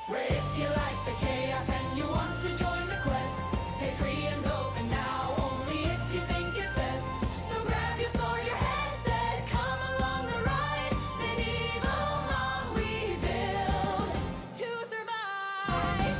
Where if you like the chaos and you want to join the quest, Patreon's open now, only if you think it's best. So grab your sword, your headset, come along the ride. Medieval mom we build to survive.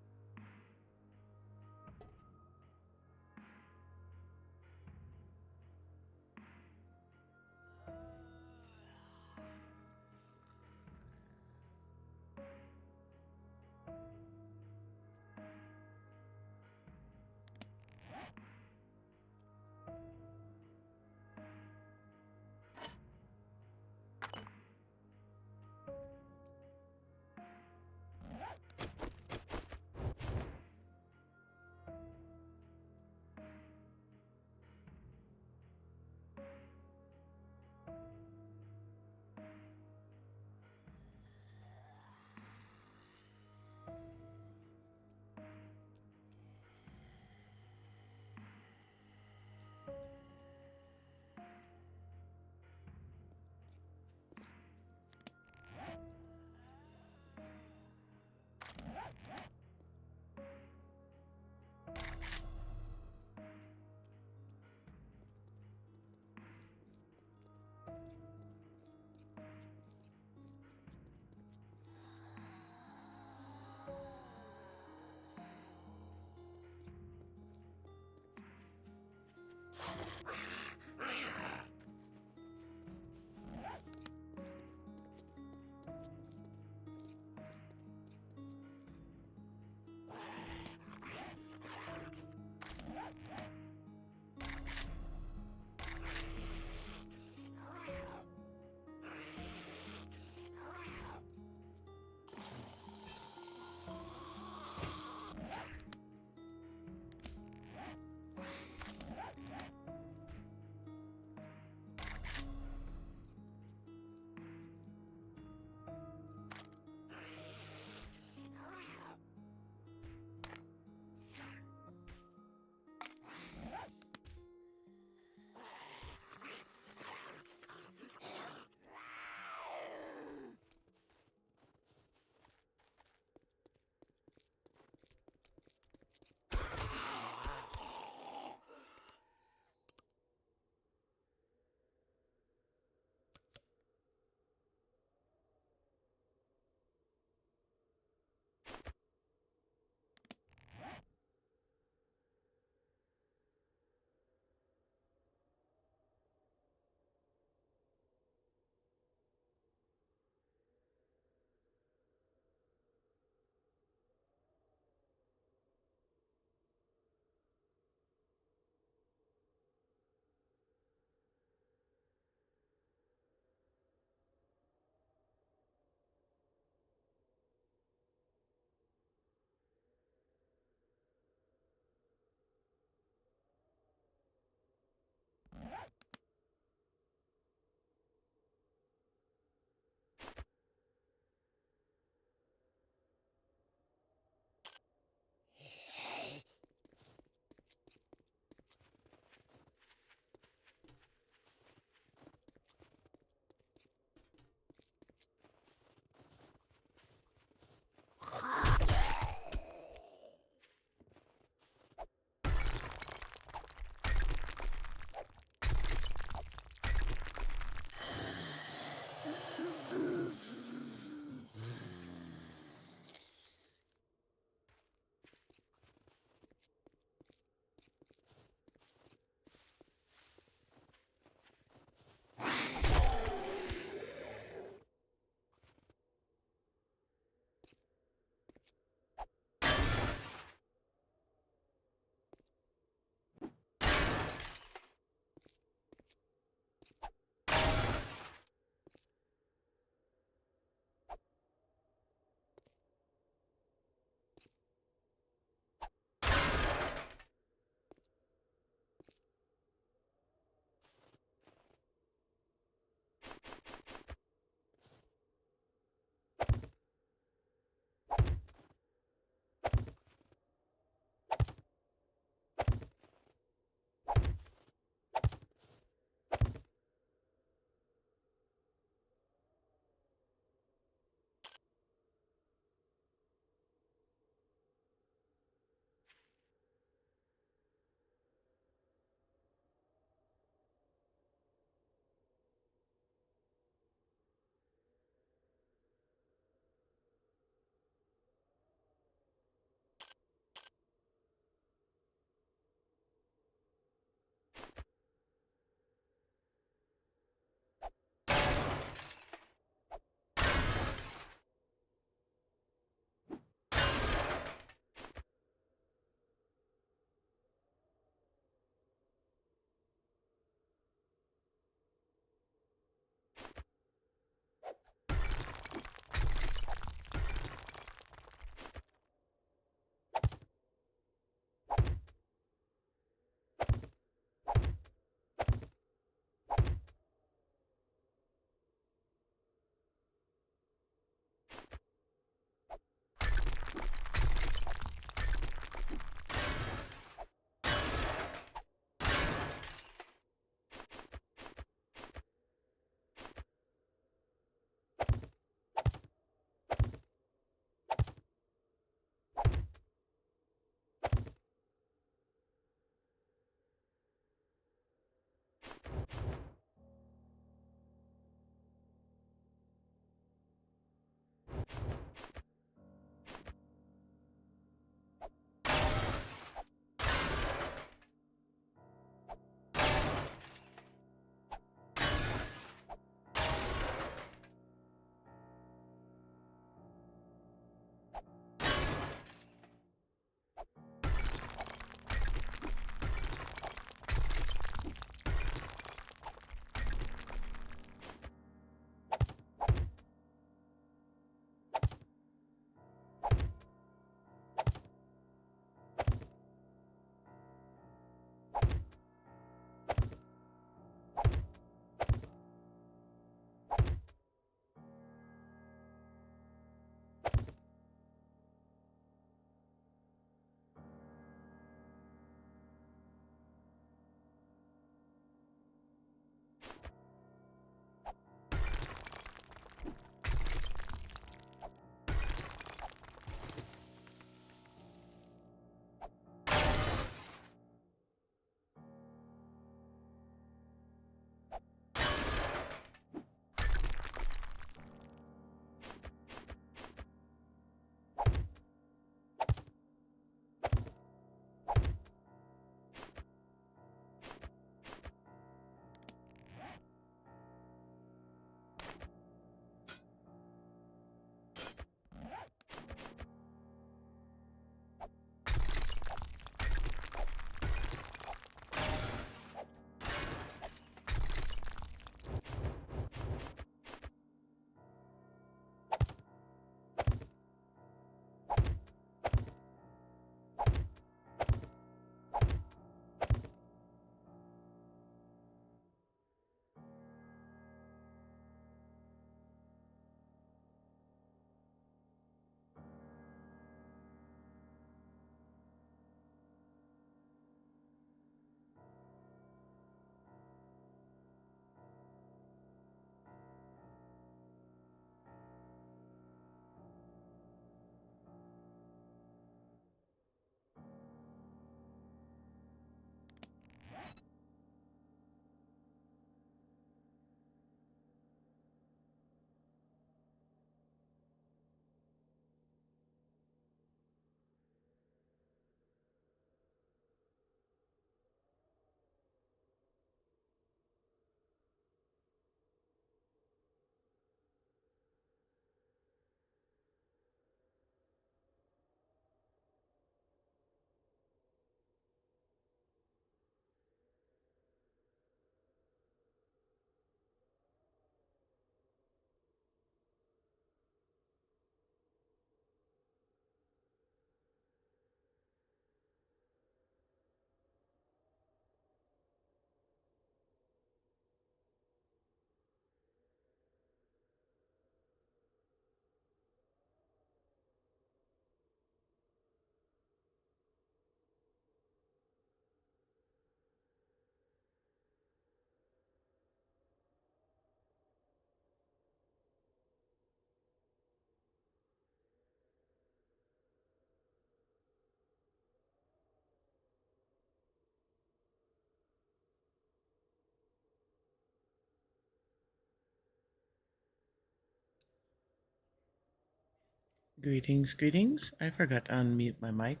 Greetings, greetings. I forgot to unmute my mic.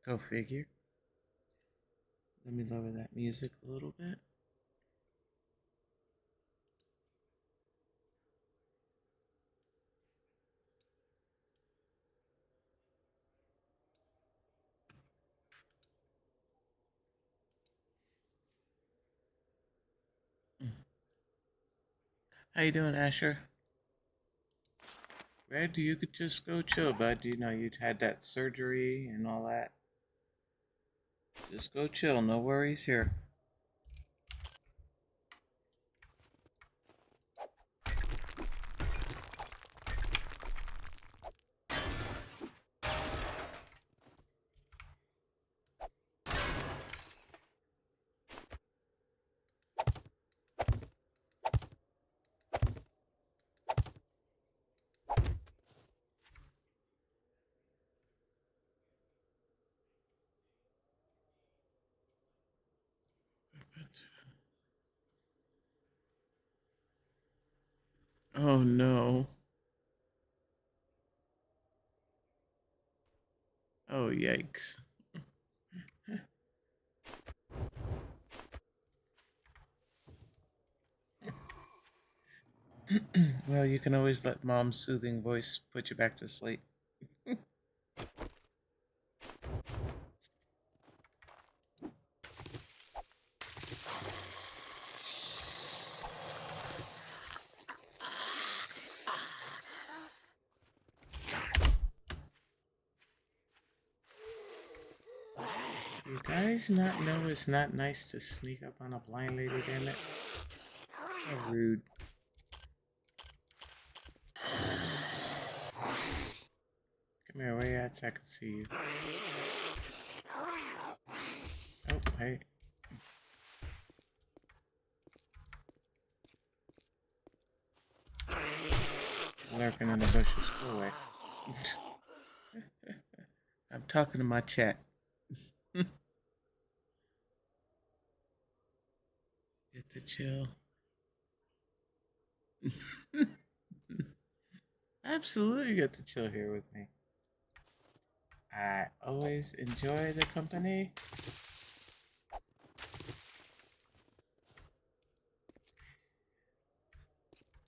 Go figure. Let me lower that music a little bit. How you doing, Asher? Red, you could just go chill, bud. You know you'd had that surgery and all that. Just go chill, no worries here. Oh no. Oh yikes. Well, you can always let mom's soothing voice put you back to sleep. You guys not know it's not nice to sneak up on a blind lady, damn it? How rude. Come here, where you at so I can see you? Oh, hey. Lurking in the bushes. Go away. I'm talking to my chat. Get the chill. Absolutely get to chill here with me. I always enjoy the company.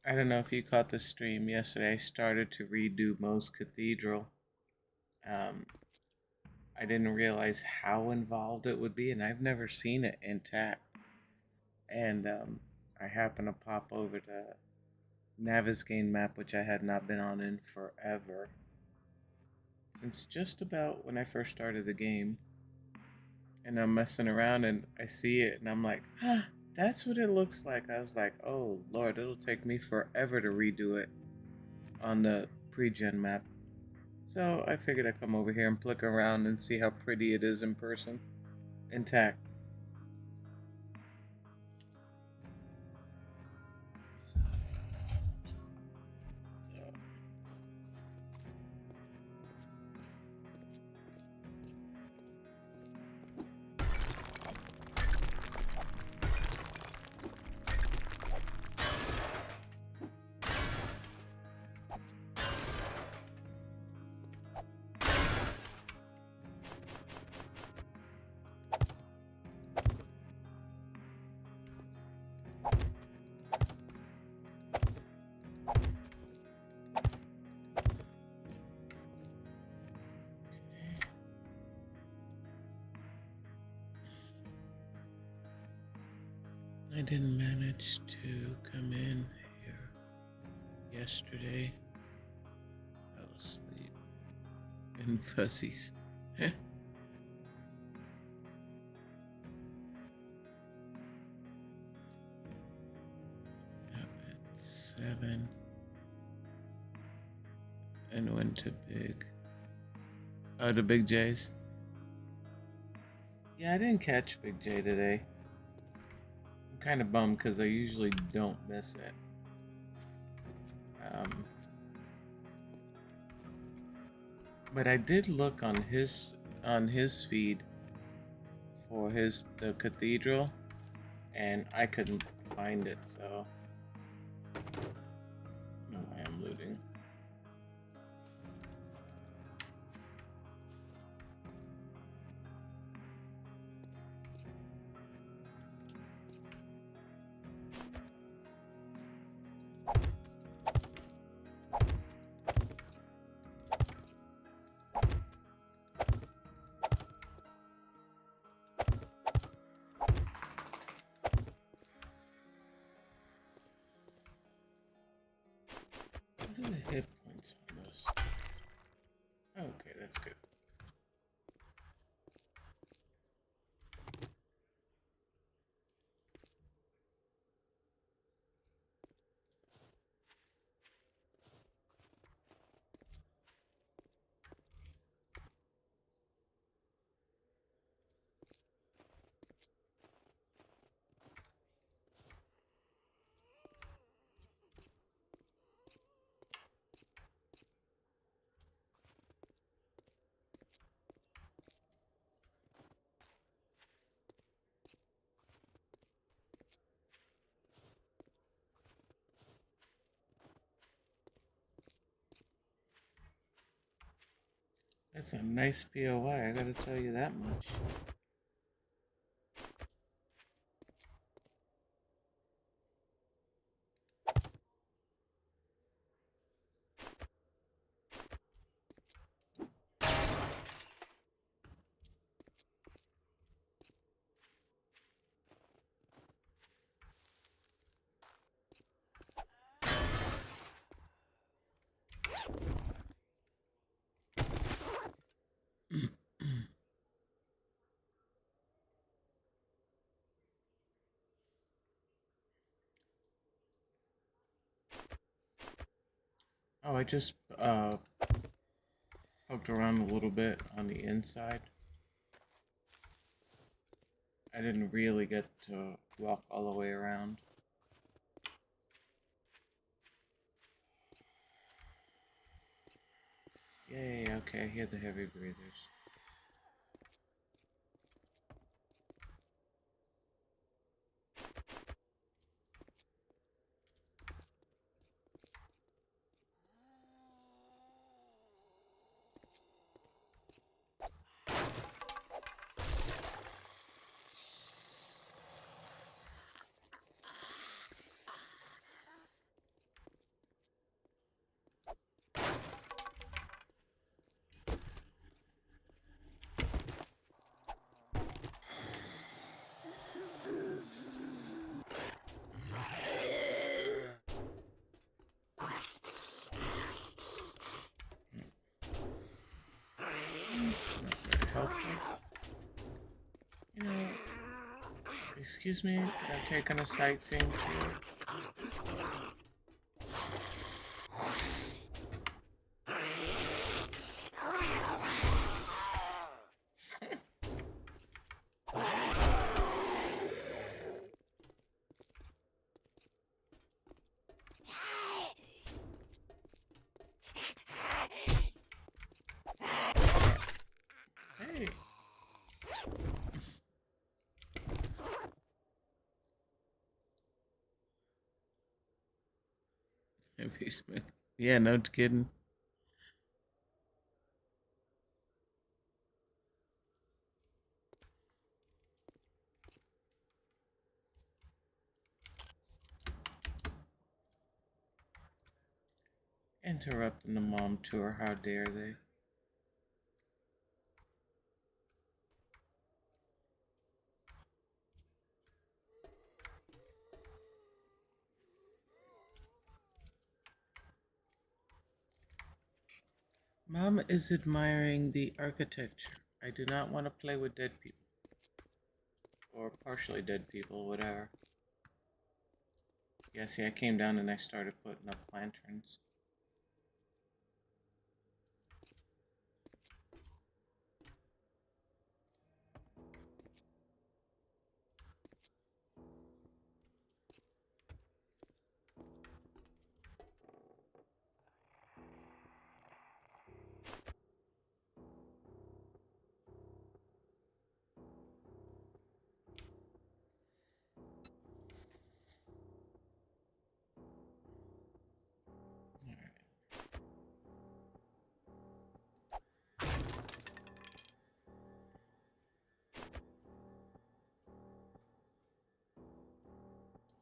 I don't know if you caught the stream yesterday. I started to redo Mo's Cathedral. I didn't realize how involved it would be, and I've never seen it intact. And I happened to pop over to Nav Map, which I had not been on in forever. Since just about when I first started the game. And I'm messing around and I see it and I'm like, ah, that's what it looks like. I was like, oh Lord, it'll take me forever to redo it on the pre-gen map. So I figured I'd come over here and flick around and see how pretty it is in person. Intact. I didn't manage to come in here yesterday. Fell asleep in fuzzies. Up at 7 and went to big. Oh, the Big J's. Yeah, I didn't catch Big J today. I'm kind of bummed because I usually don't miss it. But I did look on his feed for the cathedral, and I couldn't find it. So I am looting. the hit points on this? Okay, that's good. That's a nice POI, I gotta tell you that much. Oh, I just poked around a little bit on the inside. I didn't really get to walk all the way around. Yay, okay, I hear the heavy breathers. Helpful. You know, excuse me, I'm taking a sightseeing tour. Hey. Heavy Smith. Yeah, no kidding. Interrupting the mom tour, how dare they? Mom is admiring the architecture. I do not want to play with dead people. Or partially dead people, whatever. Yeah, see, I came down and I started putting up lanterns.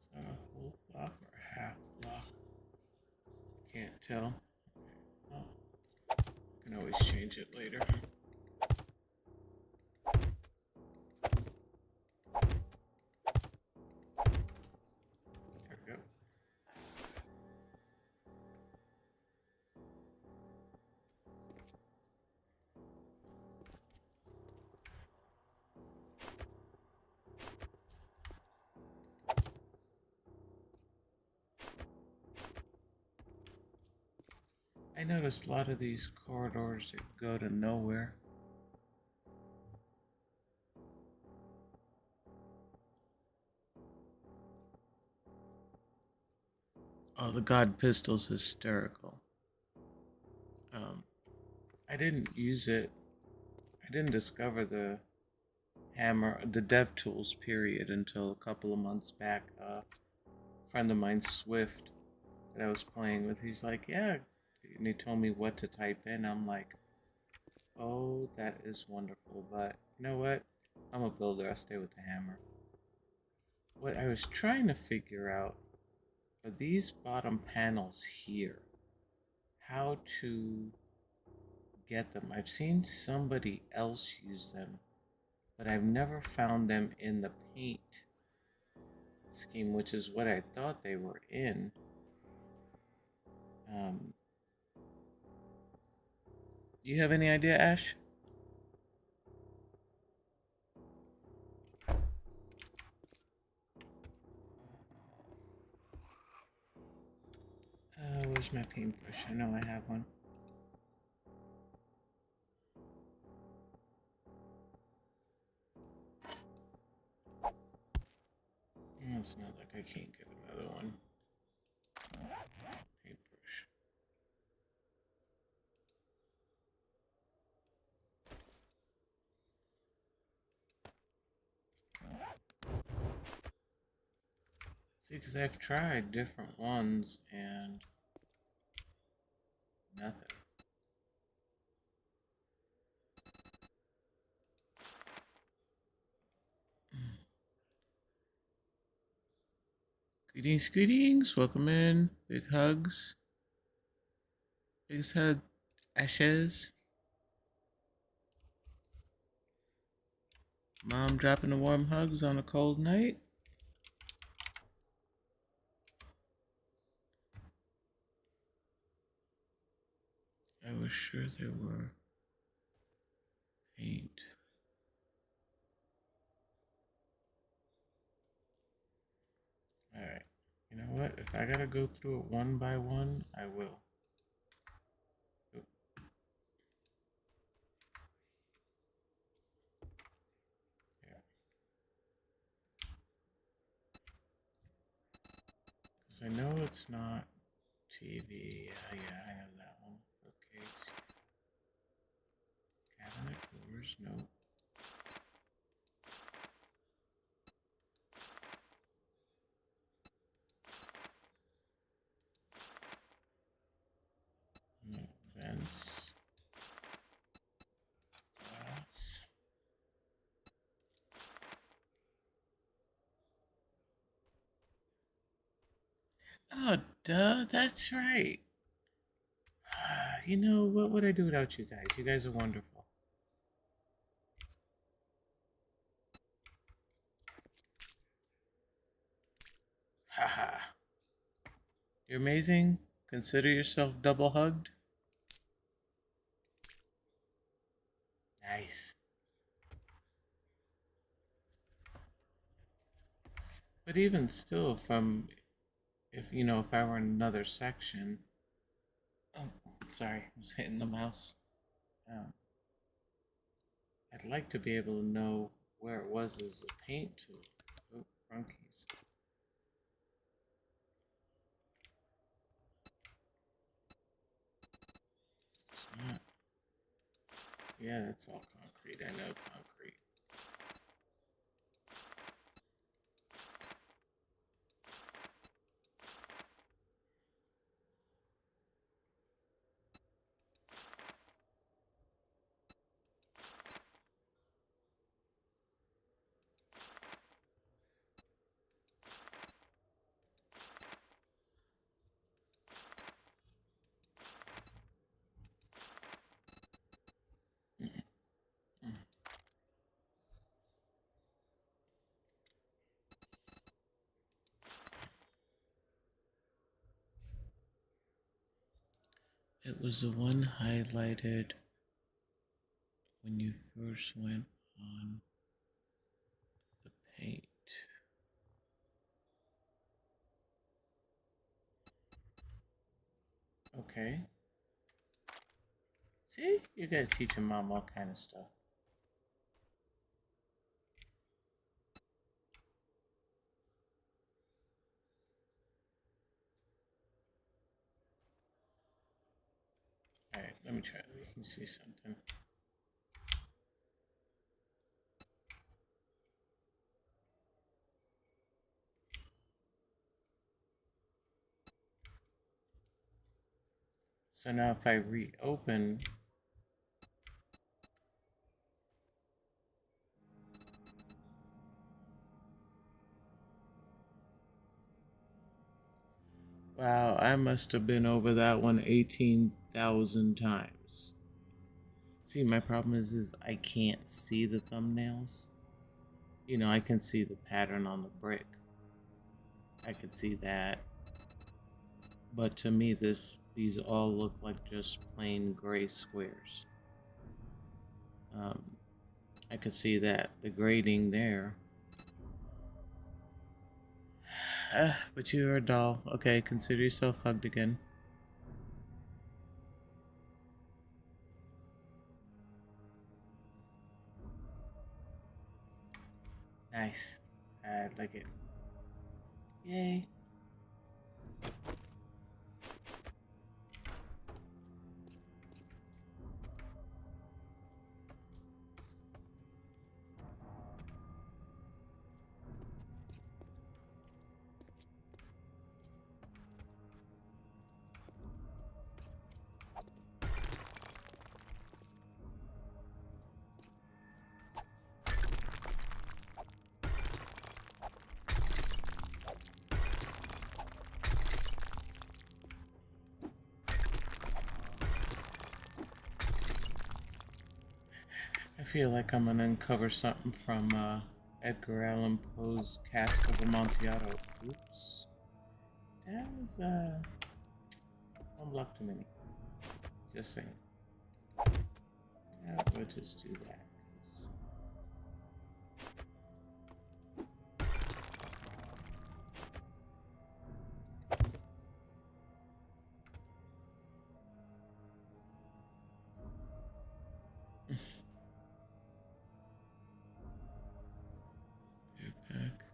Is that a whole block or a half block? Can't tell. Oh, I can always change it later. There we go. I noticed a lot of these corridors that go to nowhere. Oh, the God Pistol's hysterical. I didn't use it. I didn't discover the hammer, the dev tools period, until a couple of months back. A friend of mine, Swift, that I was playing with, he's like, yeah. And he told me what to type in. I'm like, oh, that is wonderful. But you know what? I'm a builder. I'll stay with the hammer. What I was trying to figure out are these bottom panels here. How to get them. I've seen somebody else use them, but I've never found them in the paint scheme, which is what I thought they were in. Do you have any idea, Ash? Where's my paintbrush? I know I have one. It's not like I can't get another one. Paintbrush. See, because I've tried different ones and nothing. Greetings, greetings. Welcome in. Big hugs. Biggest hug, Ashes. Mom dropping the warm hugs on a cold night. I was sure there were paint. Alright. You know what? If I gotta go through it one by one, I will. Oop. Yeah. Because I know it's not TV. Yeah, I know that one. Okay. Cabinet doors, no. No vents. Glass. Oh, duh, that's right. You know, what would I do without you guys? You guys are wonderful. Haha. You're amazing. Consider yourself double hugged. Nice. But even still, if I were in another section. Oh, sorry, I was hitting the mouse. Um, I'd like to be able to know where it was as a paint tool. Oh, runkies. It's not. Yeah, that's all concrete. I know concrete. It was the one highlighted when you first went on the paint. Okay. See? You gotta teach your mom all kind of stuff. Alright, let me try. We can see something. So now if I reopen, wow, I must have been over that one 18,000 times. See, my problem is I can't see the thumbnails. You know, I can see the pattern on the brick. I can see that. But to me, these all look like just plain gray squares. I could see that, the grading there. But you're a doll. Okay, consider yourself hugged again. Nice. I like it. Yay. I feel like I'm gonna uncover something from Edgar Allan Poe's Cask of Amontillado. Oops. That was one block too many. Just saying. Yeah, we'll just do that. 'Cause get back.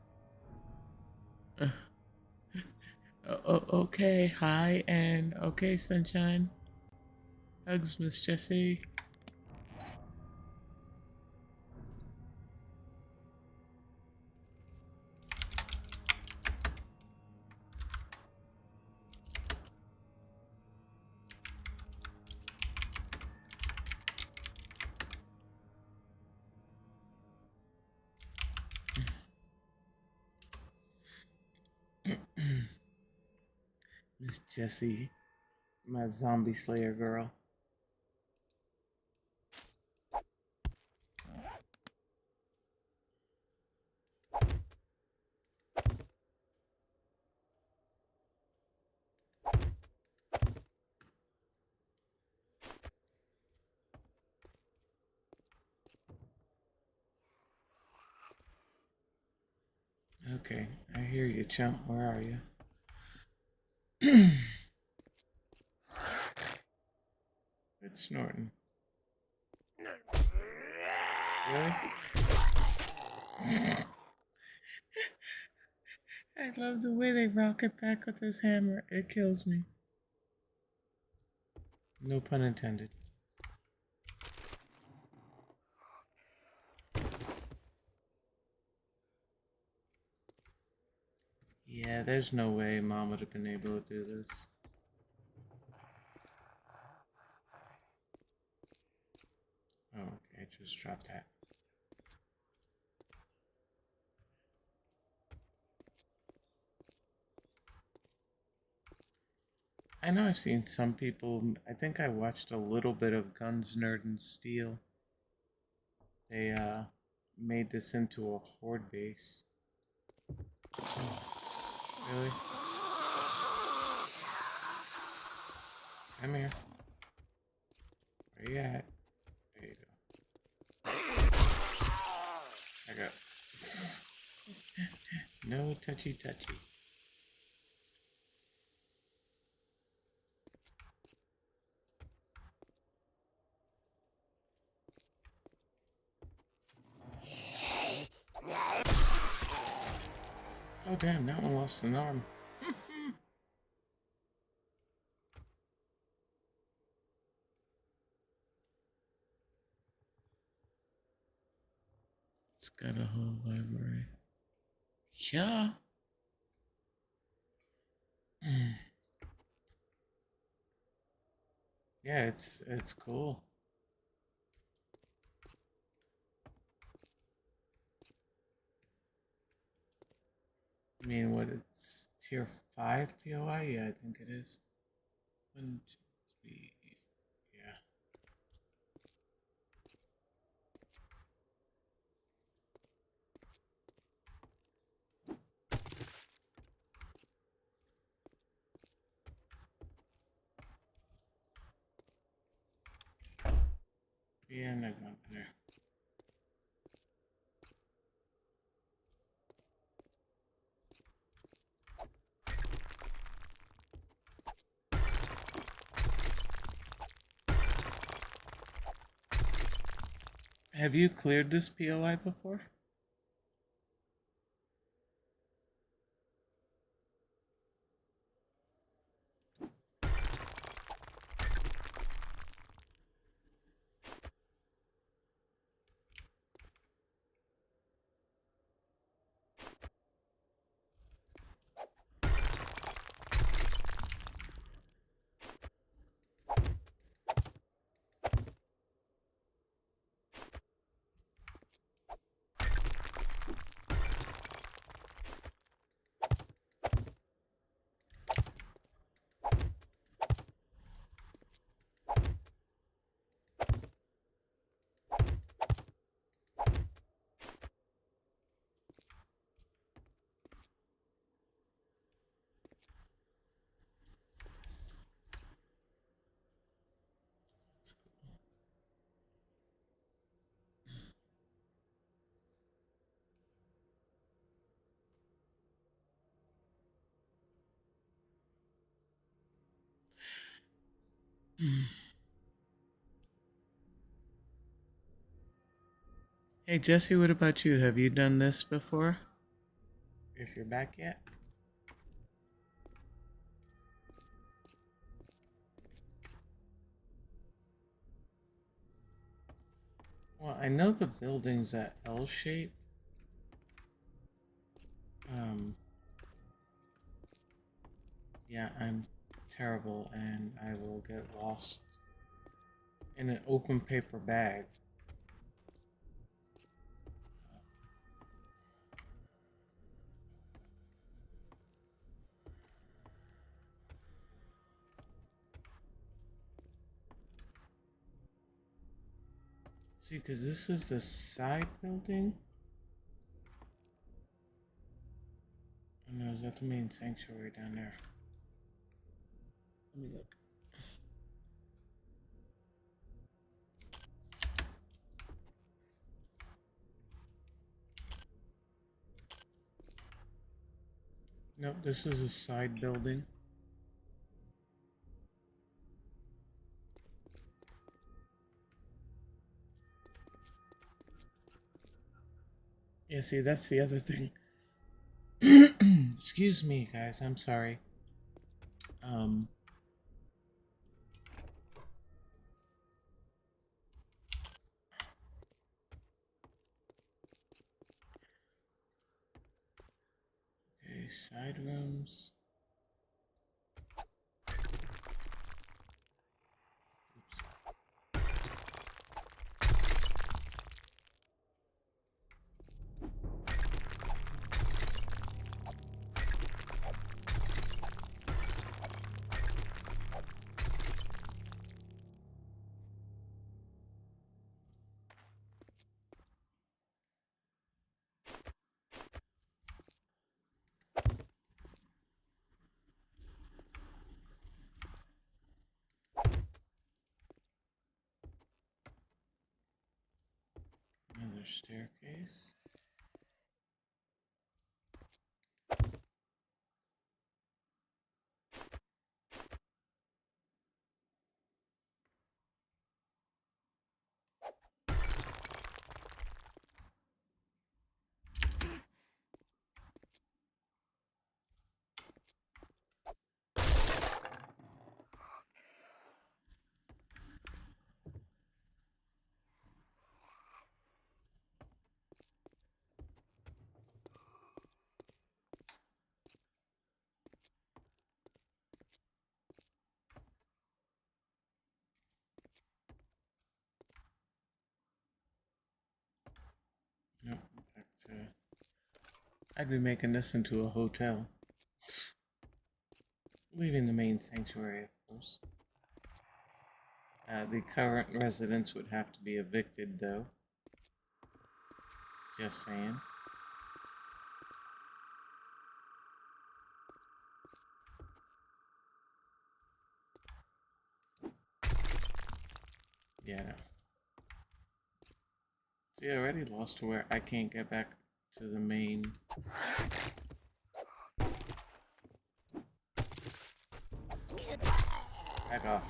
Okay, hi, and okay, sunshine. Hugs, Miss Jessie. Miss Jessie, my zombie slayer girl. Okay, I hear you, chump. Where are you? It's snorting. Really? I love the way they rock it back with this hammer. It kills me. No pun intended. Yeah, there's no way Mom would have been able to do this. Oh, okay, just drop that. I know I've seen some people, I think I watched a little bit of Guns, Nerd, and Steel. They, made this into a horde base. Really? Come here. Where you at? There you go. I got. No touchy touchy. Oh damn, that one lost an arm. It's got a whole library. Yeah. Yeah, it's cool. I mean, what, it's tier 5 POI? Yeah, I think it is. 1, 2, 3. Yeah. Yeah, I'm not going there. Have you cleared this POI before? Hey Jesse, what about you? Have you done this before? If you're back yet? Well, I know the building's at L shape. Yeah, I'm terrible and I will get lost in an open paper bag. See, because this is the side building. Oh no, is that the main sanctuary down there? Let me look. Nope, this is a side building. Yeah, see, that's the other thing. Excuse me, guys, I'm sorry. Okay, side rooms. Another staircase. I'd be making this into a hotel. Leaving the main sanctuary, of course. The current residents would have to be evicted, though. Just saying. Yeah, no. See, I already lost to where I can't get back to the main. Back off.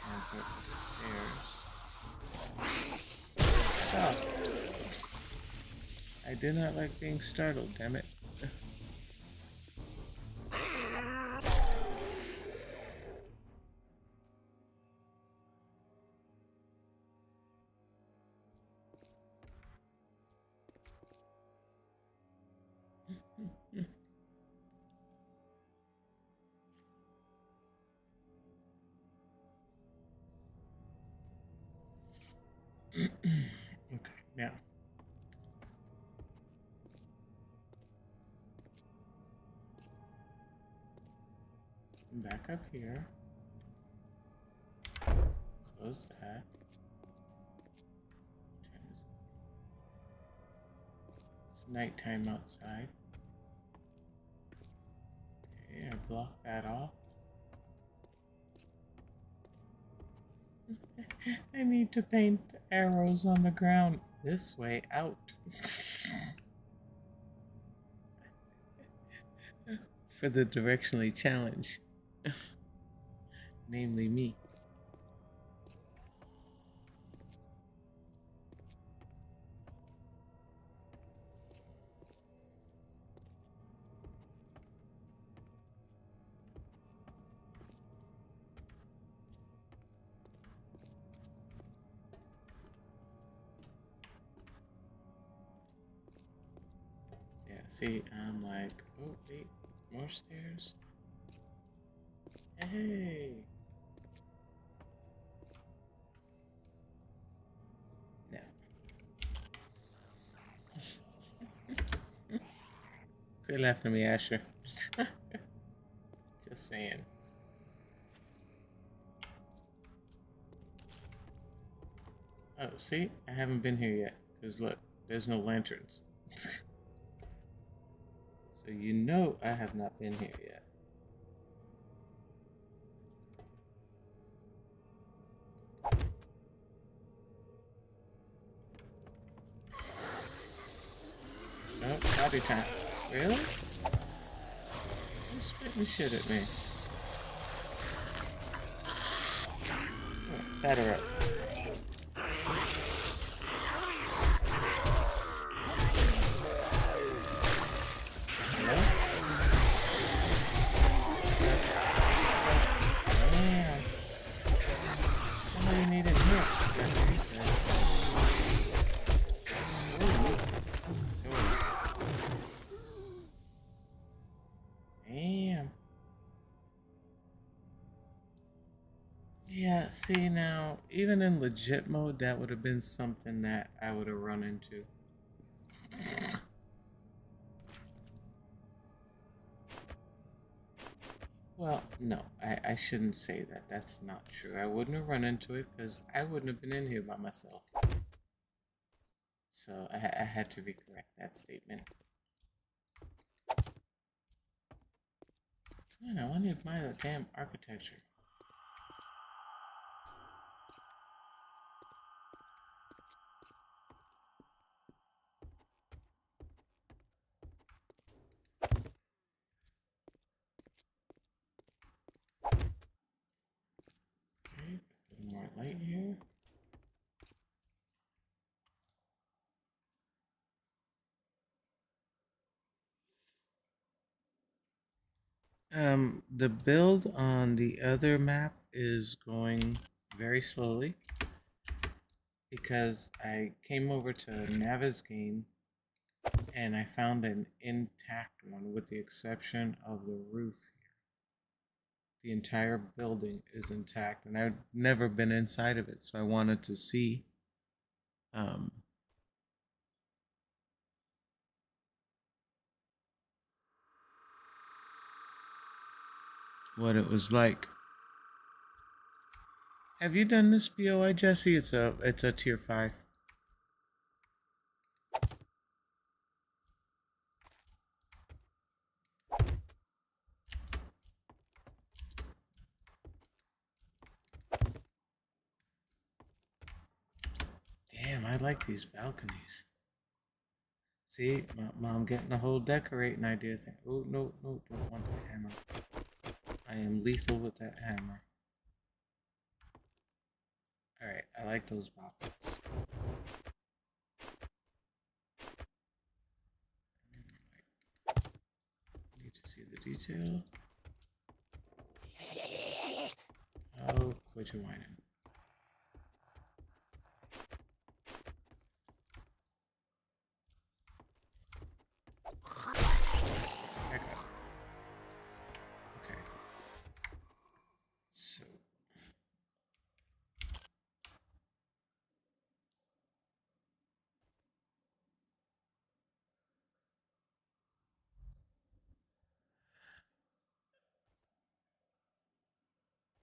And put the stairs. Stop. I do not like being startled, damn it. Okay, now. Back up here. Close that. It's nighttime outside. Okay, I block that off. I need to paint the arrows on the ground this way out. For the directionally challenged. Namely me. Yeah, see, I'm like, oh wait, more stairs. Hey! No. Quit laughing at me, Asher. Just saying. Oh, see? I haven't been here yet. Because look, there's no lanterns. So you know I have not been here yet. Oh, body time. Really? You're spitting shit at me. Oh, batter up. Hello? Damn. What do you need in here? That's what he said. Damn. Yeah, see now, even in legit mode, that would have been something that I would have run into. Well, no, I shouldn't say that. That's not true. I wouldn't have run into it because I wouldn't have been in here by myself. So I had to recorrect that statement. Man, I want to admire the damn architecture. Okay, a little more light here. The build on the other map is going very slowly because I came over to Nav's game And I found an intact one with the exception of the roof here. The entire building is intact, and I've never been inside of it, so I wanted to see um, what it was like. Have you done this BOI, Jesse? It's a tier 5. Damn, I like these balconies. See, mom getting the whole decorating idea thing. Oh, no, no, don't want that hammer. I am lethal with that hammer. Alright, I like those balconies. Need to see the detail. Oh, quit your whining. Okay. So.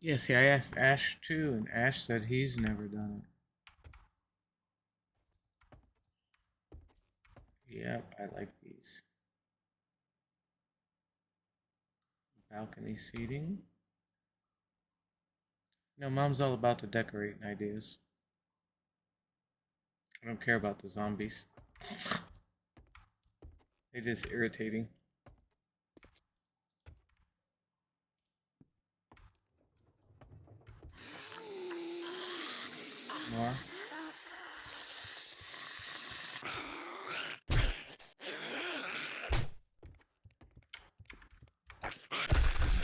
Yeah, see, I asked Ash too, and Ash said he's never done it. Yep, I like these. Balcony seating. No, mom's all about the decorating ideas. I don't care about the zombies. They're just irritating. More.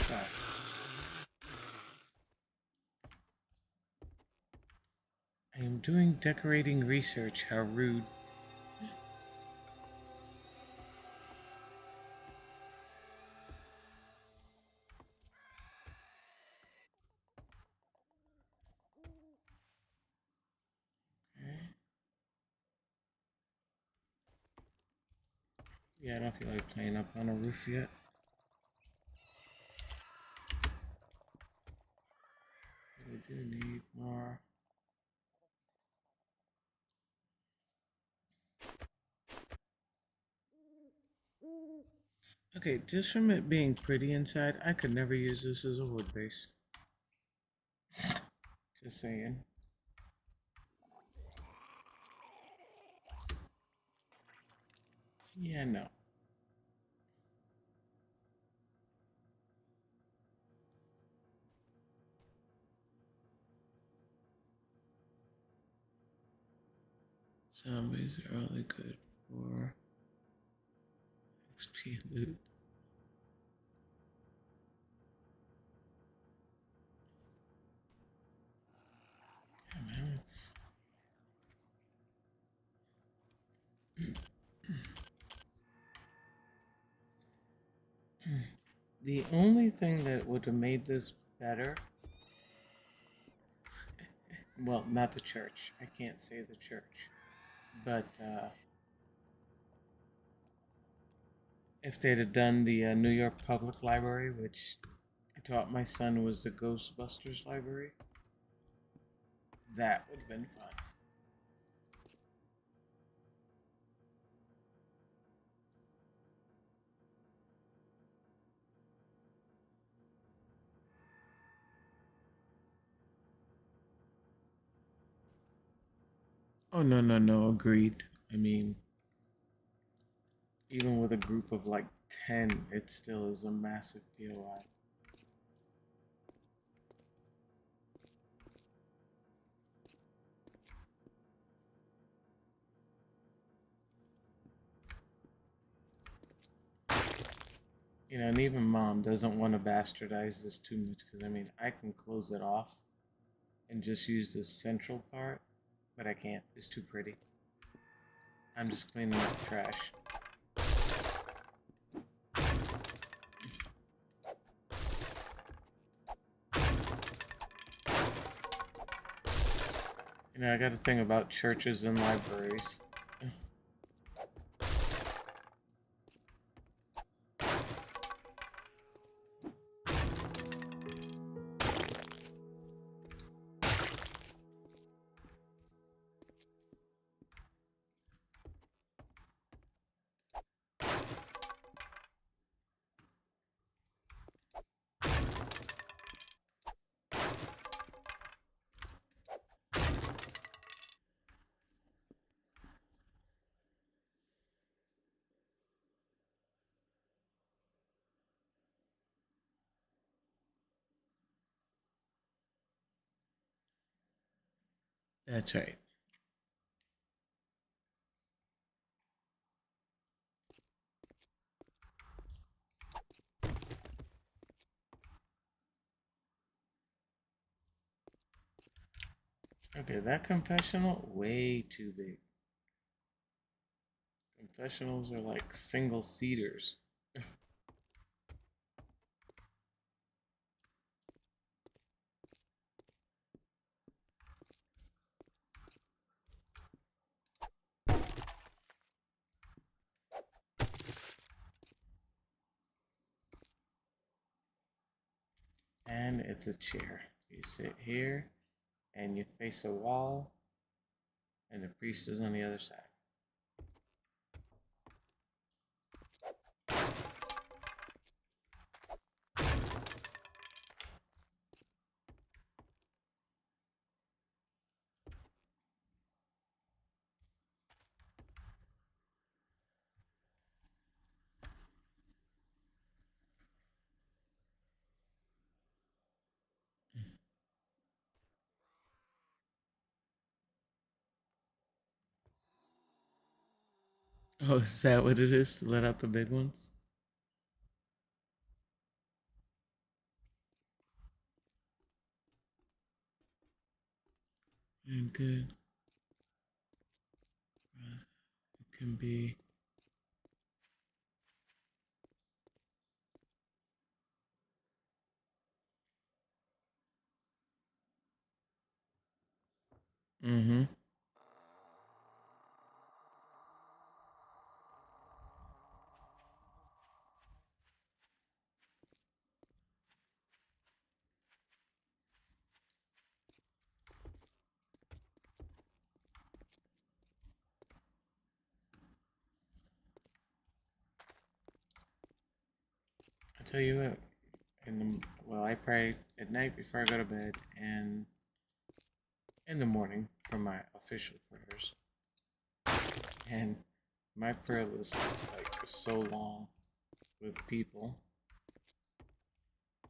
Oh. I am doing decorating research. How rude. Okay. Yeah, I don't feel like playing up on a roof yet. We do need more. Okay, just from it being pretty inside, I could never use this as a wood base. Just saying. Yeah, no. Zombies are only good for XP loot. Yeah, man, it's... The only thing that would have made this better, well, not the church. I can't say the church. But if they'd have done the New York Public Library, which I taught my son was the Ghostbusters Library, that would have been fun. Oh, no, no, no, agreed. I mean, even with a group of like 10, it still is a massive POI. You know, and even mom doesn't want to bastardize this too much because I mean, I can close it off and just use the central part, but I can't. It's too pretty. I'm just cleaning up trash. You know, I got a thing about churches and libraries. That's right. Okay, that confessional, way too big. Confessionals are like single seaters. And it's a chair. You sit here and you face a wall, and the priest is on the other side. Oh, is that what it is to let out the big ones? And good. It can be. Mm-hmm. I tell you what, well, I pray at night before I go to bed, and in the morning for my official prayers. And my prayer list is like so long with people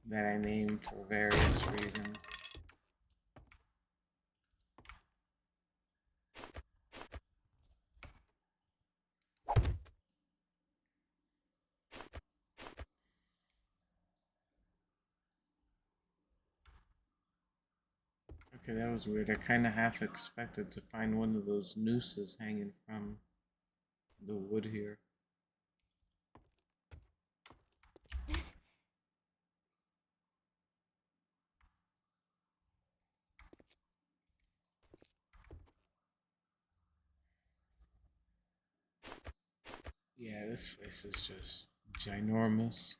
that I name for various reasons. Okay, that was weird. I kind of half expected to find one of those nooses hanging from the wood here. Yeah, this place is just ginormous.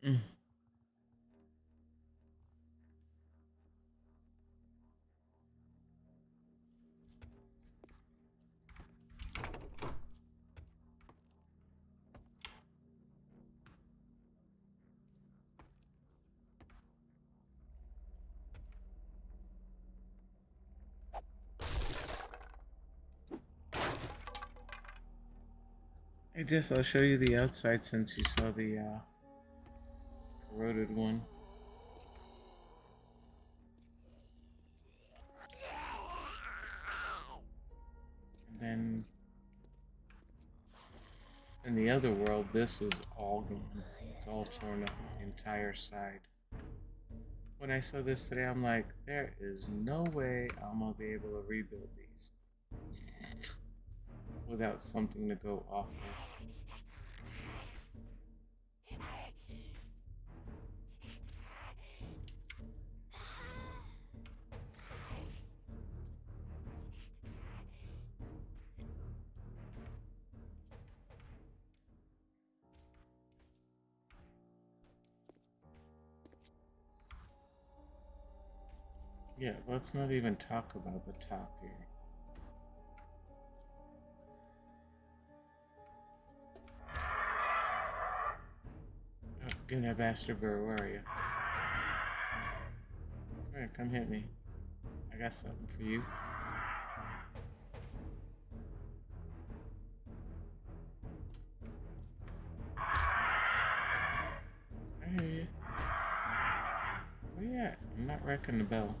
Mm. I'll show you the outside since you saw the corroded one. And then in the other world, this is all gone. It's all torn up, the entire side. When I saw this today, I'm like, there is no way I'm gonna be able to rebuild these. without something to go off of. Yeah, let's not even talk about the top here. Oh, give me that bastard bird, where are you? Come here, come hit me. I got something for you. I hear you. Where you at? I'm not wrecking the bell.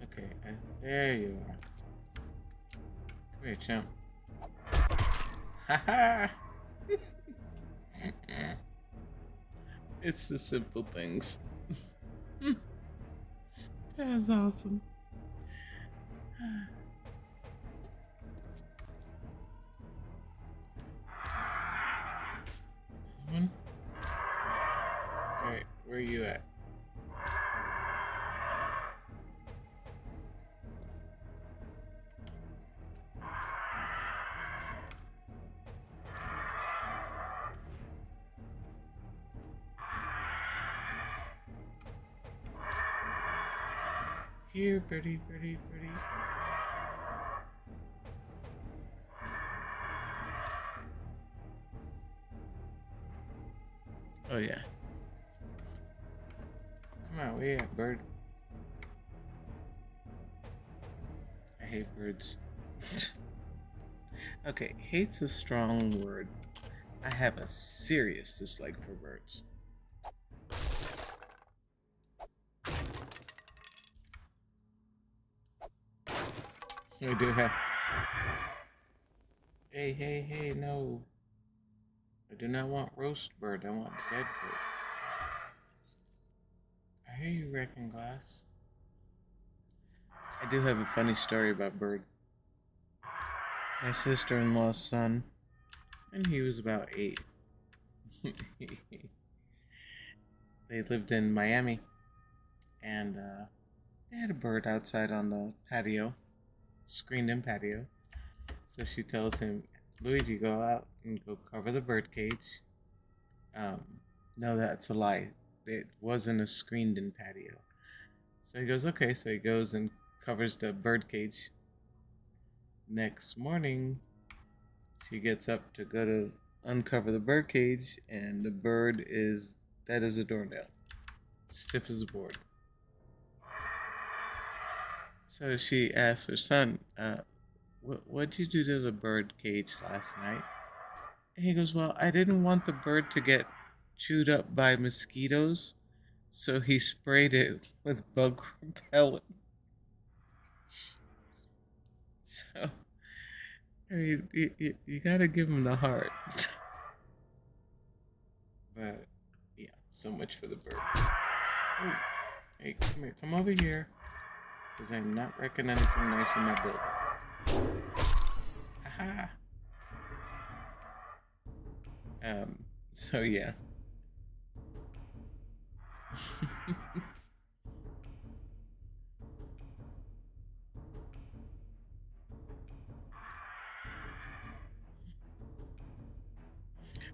Okay, there you are. Come here, chump. Haha! It's the simple things. That's awesome. Alright, where are you at? Here, birdie, birdie, birdie. Oh yeah. Come on, where you at, bird? I hate birds. Okay, hate's a strong word. I have a serious dislike for birds. We do have. Hey, hey, hey, no. I do not want roast bird, I want dead bird. I hear you wrecking glass. I do have a funny story about bird. My sister-in-law's son, and he was about 8. They lived in Miami, and they had a bird outside on the patio, screened-in patio. So she tells him, Luigi, go out and go cover the bird cage. No, that's a lie. It wasn't a screened-in patio. So he goes, okay. So he goes and covers the bird cage. Next morning, she gets up to go to uncover the bird cage, and the bird is dead as a doornail, stiff as a board. So she asks her son, what'd you do to the bird cage last night? And he goes, well, I didn't want the bird to get chewed up by mosquitoes, so he sprayed it with bug repellent. So, I mean, you gotta give him the heart. But, yeah, so much for the bird. Ooh, hey, come here, come over here. Because I'm not wrecking anything nice in my building. Haha. So yeah.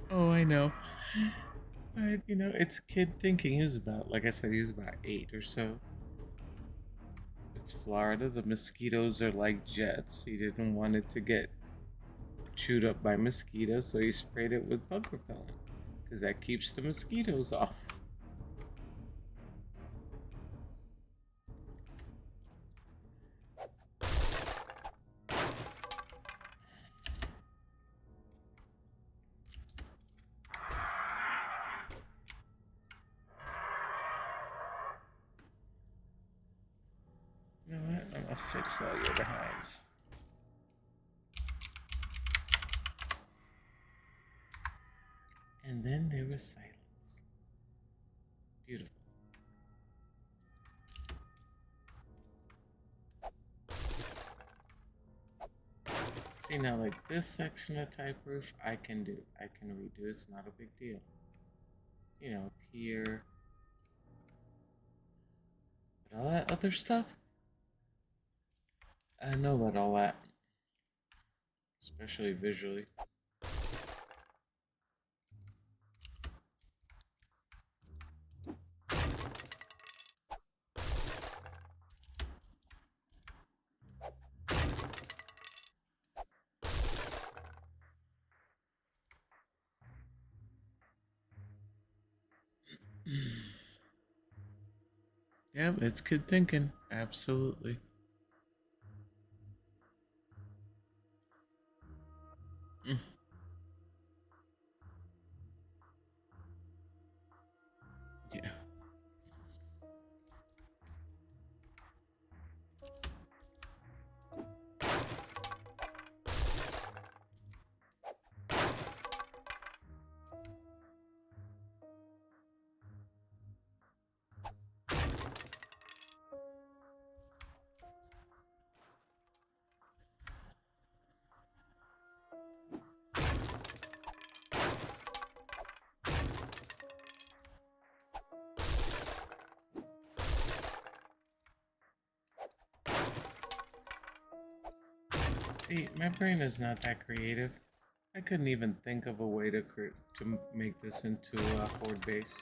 Oh, I know. But, it's kid thinking. He was about, like I said, he was about 8 or so. It's Florida. The mosquitoes are like jets. He didn't want it to get chewed up by mosquitoes, so he sprayed it with bug repellent. Because that keeps the mosquitoes off. You know what? I'm gonna fix all your behinds. And then there was silence. Beautiful. See now, like this section of type roof, I can do. I can redo. It's not a big deal. You know, up here. But all that other stuff, I know about all that, especially visually. Yeah, it's kid thinking. Absolutely. Mm. Yeah. See, my brain is not that creative. I couldn't even think of a way to make this into a horde base.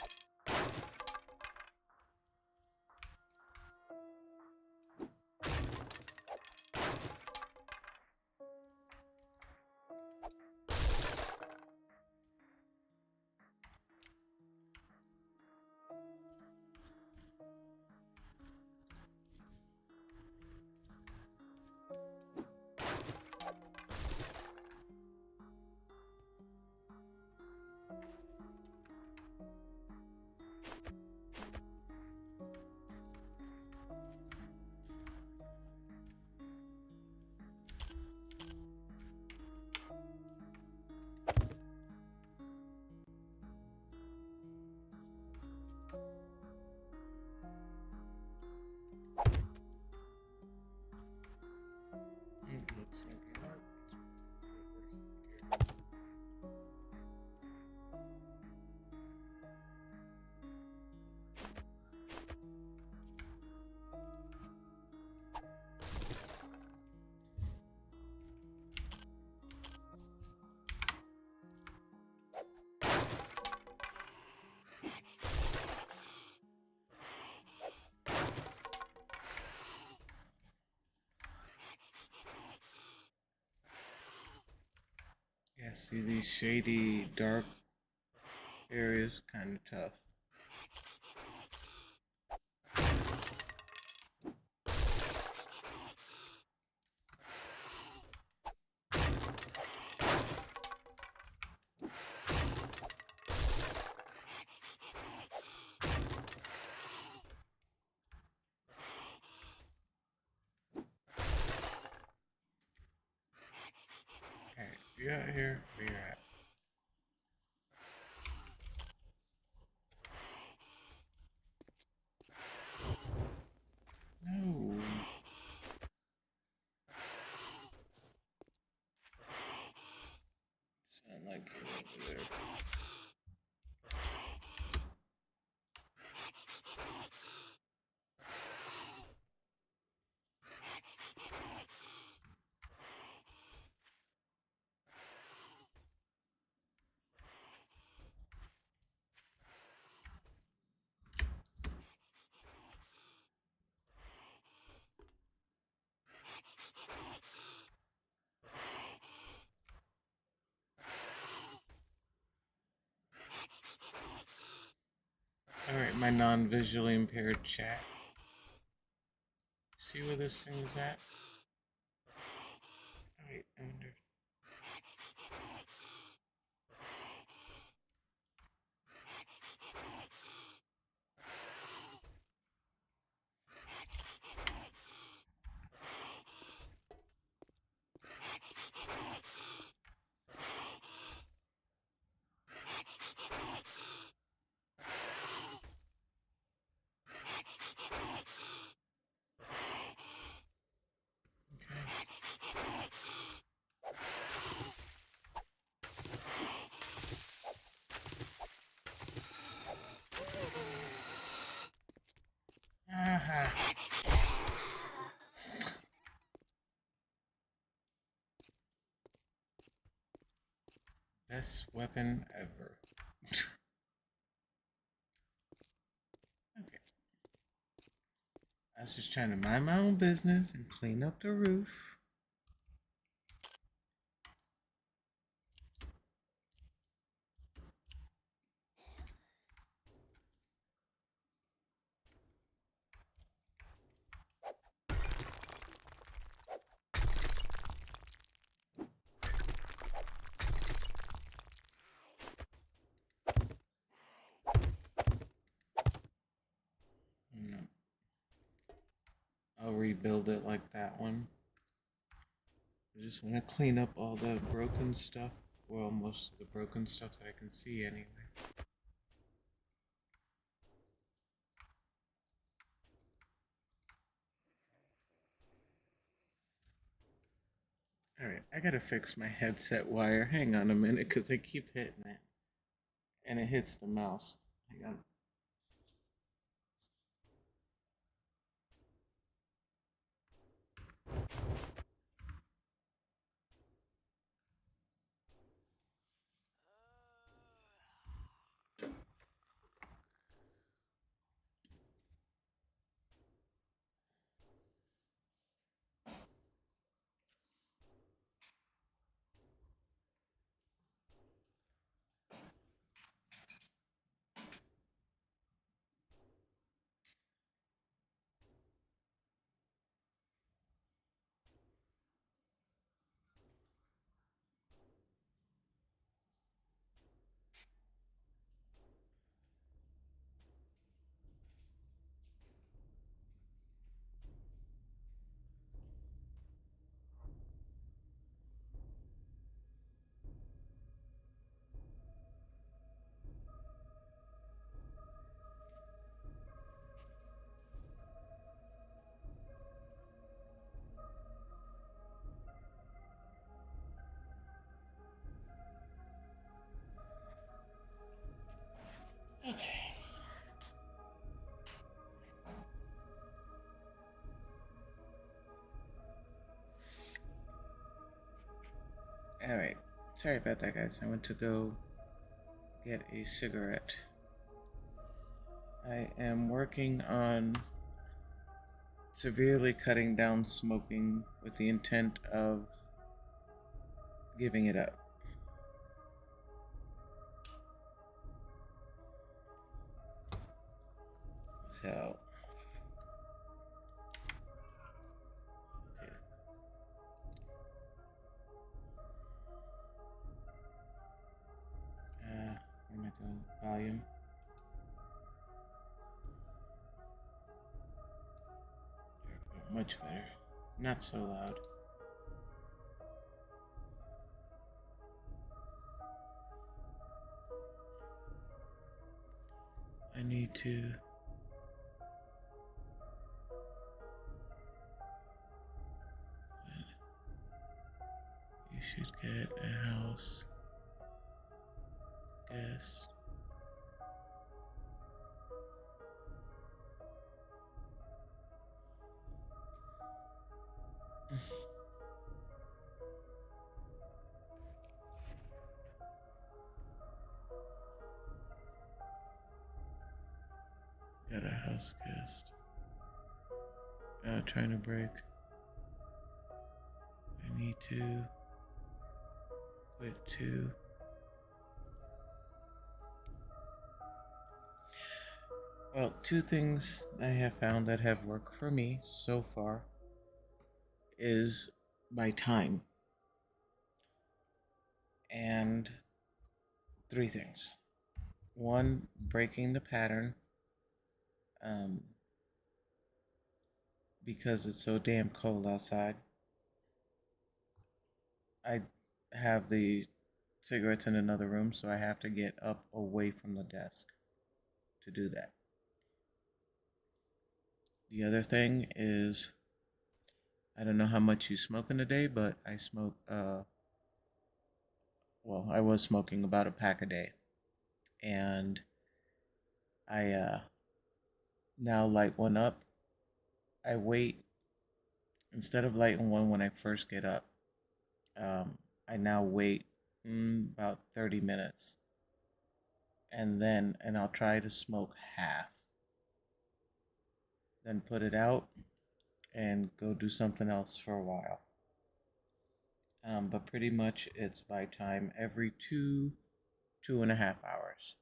Yeah, see these shady, dark areas, kind of tough. Okay, you out here, where you at? No. Sound like you're over there. Alright, my non-visually impaired chat. See where this thing is at? Wait, I wonder. Best weapon ever. Okay. I was just trying to mind my own business and clean up the roof. No. I'll rebuild it like that one. I just want to clean up all the broken stuff. Well, most of the broken stuff that I can see anyway. Alright, I gotta fix my headset wire. Hang on a minute, because I keep hitting it. And it hits the mouse. Hang on. Okay. Alright. Sorry about that, guys. I went to go get a cigarette. I am working on severely cutting down smoking with the intent of giving it up. So, okay. What am I doing? Volume. Much better. Not so loud. I need to. You should get a house guest. Got a house guest. Trying to break. I need to quit too. Well, two things I have found that have worked for me so far is by time. And three things. One, breaking the pattern. Because it's so damn cold outside. I have the cigarettes in another room, so I have to get up away from the desk to do that. The other thing is, I don't know how much you smoke in a day, but I smoke, well, I was smoking about a pack a day. And I now light one up. I wait, instead of lighting one when I first get up, I now wait about 30 minutes. And I'll try to smoke half. Then put it out and go do something else for a while. But pretty much it's by time every 2.5 hours.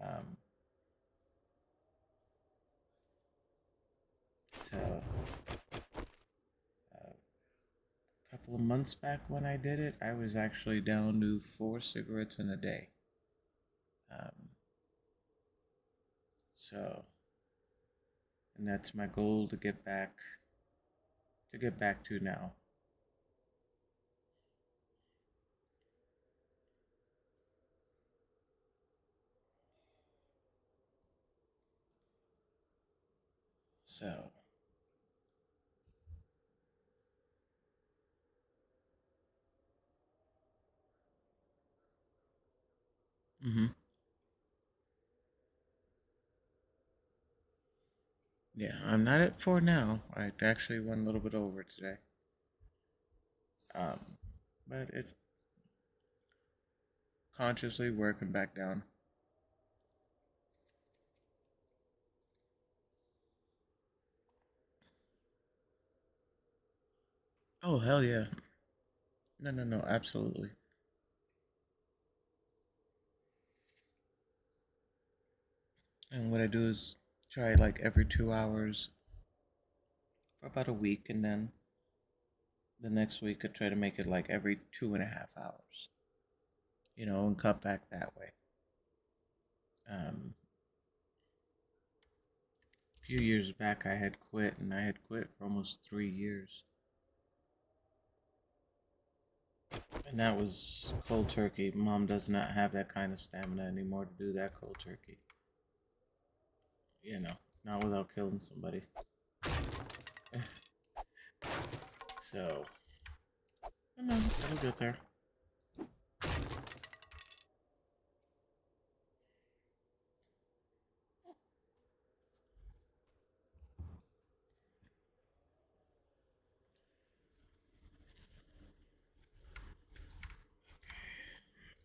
Um, so a couple of months back when I did it, I was actually down to 4 cigarettes in a day. So, and that's my goal to get back to now. So, yeah, I'm not at 4 now. I actually went a little bit over today. Um, but it's consciously working back down. Oh, hell yeah. No, absolutely. And what I do is try like every 2 hours for about a week, and then the next week I try to make it like every 2.5 hours, and cut back that way. A few years back, I had quit, and I had quit for almost 3 years. And that was cold turkey. Mom does not have that kind of stamina anymore to do that cold turkey. Not without killing somebody. So, no, it'll get there.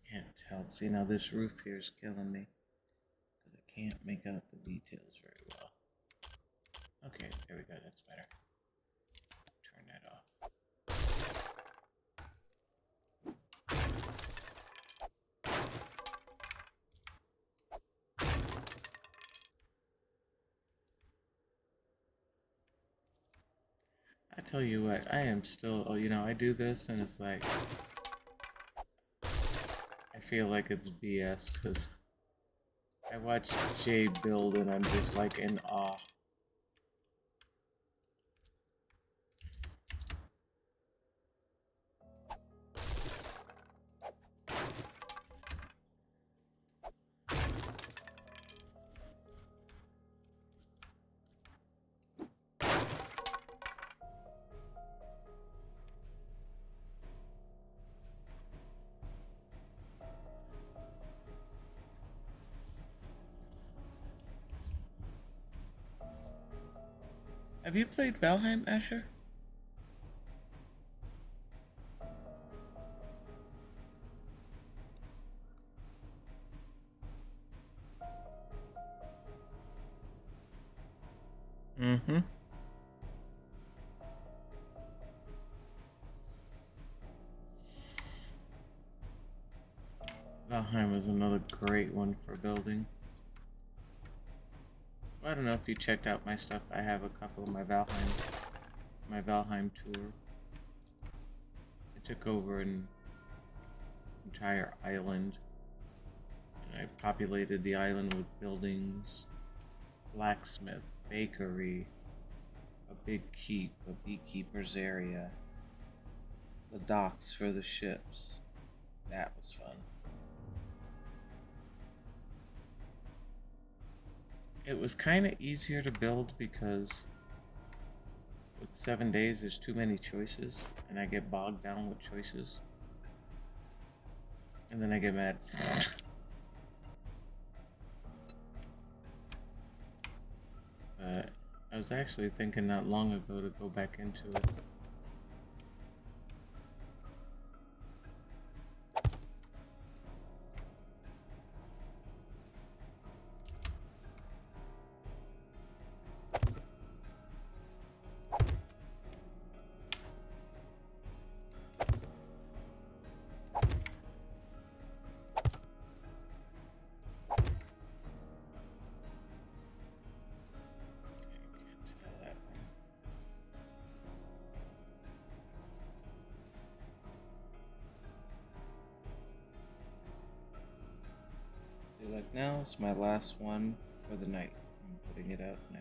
Can't tell. See, now this roof here is killing me. Because I can't make out the details very well. Okay, there we go. That's better. Turn that off. I tell you what, I am still, I do this and it's like, I feel like it's BS because I watch Jay build and I'm just like in awe. Have you played Valheim, Asher? Mm-hmm. Valheim is another great one for building. I don't know if you checked out my stuff. I have a couple of my Valheim tour. I took over an entire island. And I populated the island with buildings, blacksmith, bakery, a big keep, a beekeeper's area, the docks for the ships. That was fun. It was kind of easier to build because with 7 days there's too many choices and I get bogged down with choices. And then I get mad. I was actually thinking not long ago to go back into it. now. It's my last one for the night. I'm putting it out now.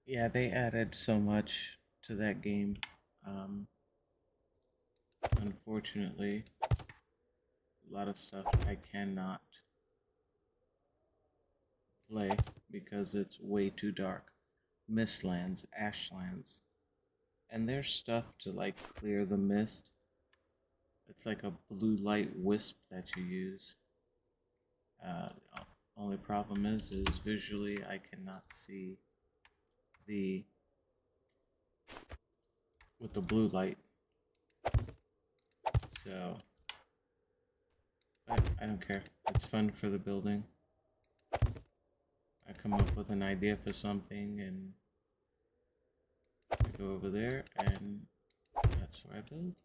Yeah, they added so much to that game. Um, Unfortunately, a lot of stuff I cannot play because it's way too dark. Mistlands, ashlands, and there's stuff to like clear the mist. It's like a blue light wisp that you use. Uh, Only problem is visually I cannot see the with the blue light. So I don't care. It's fun for the building. I come up with an idea for something and I go over there and that's where I build.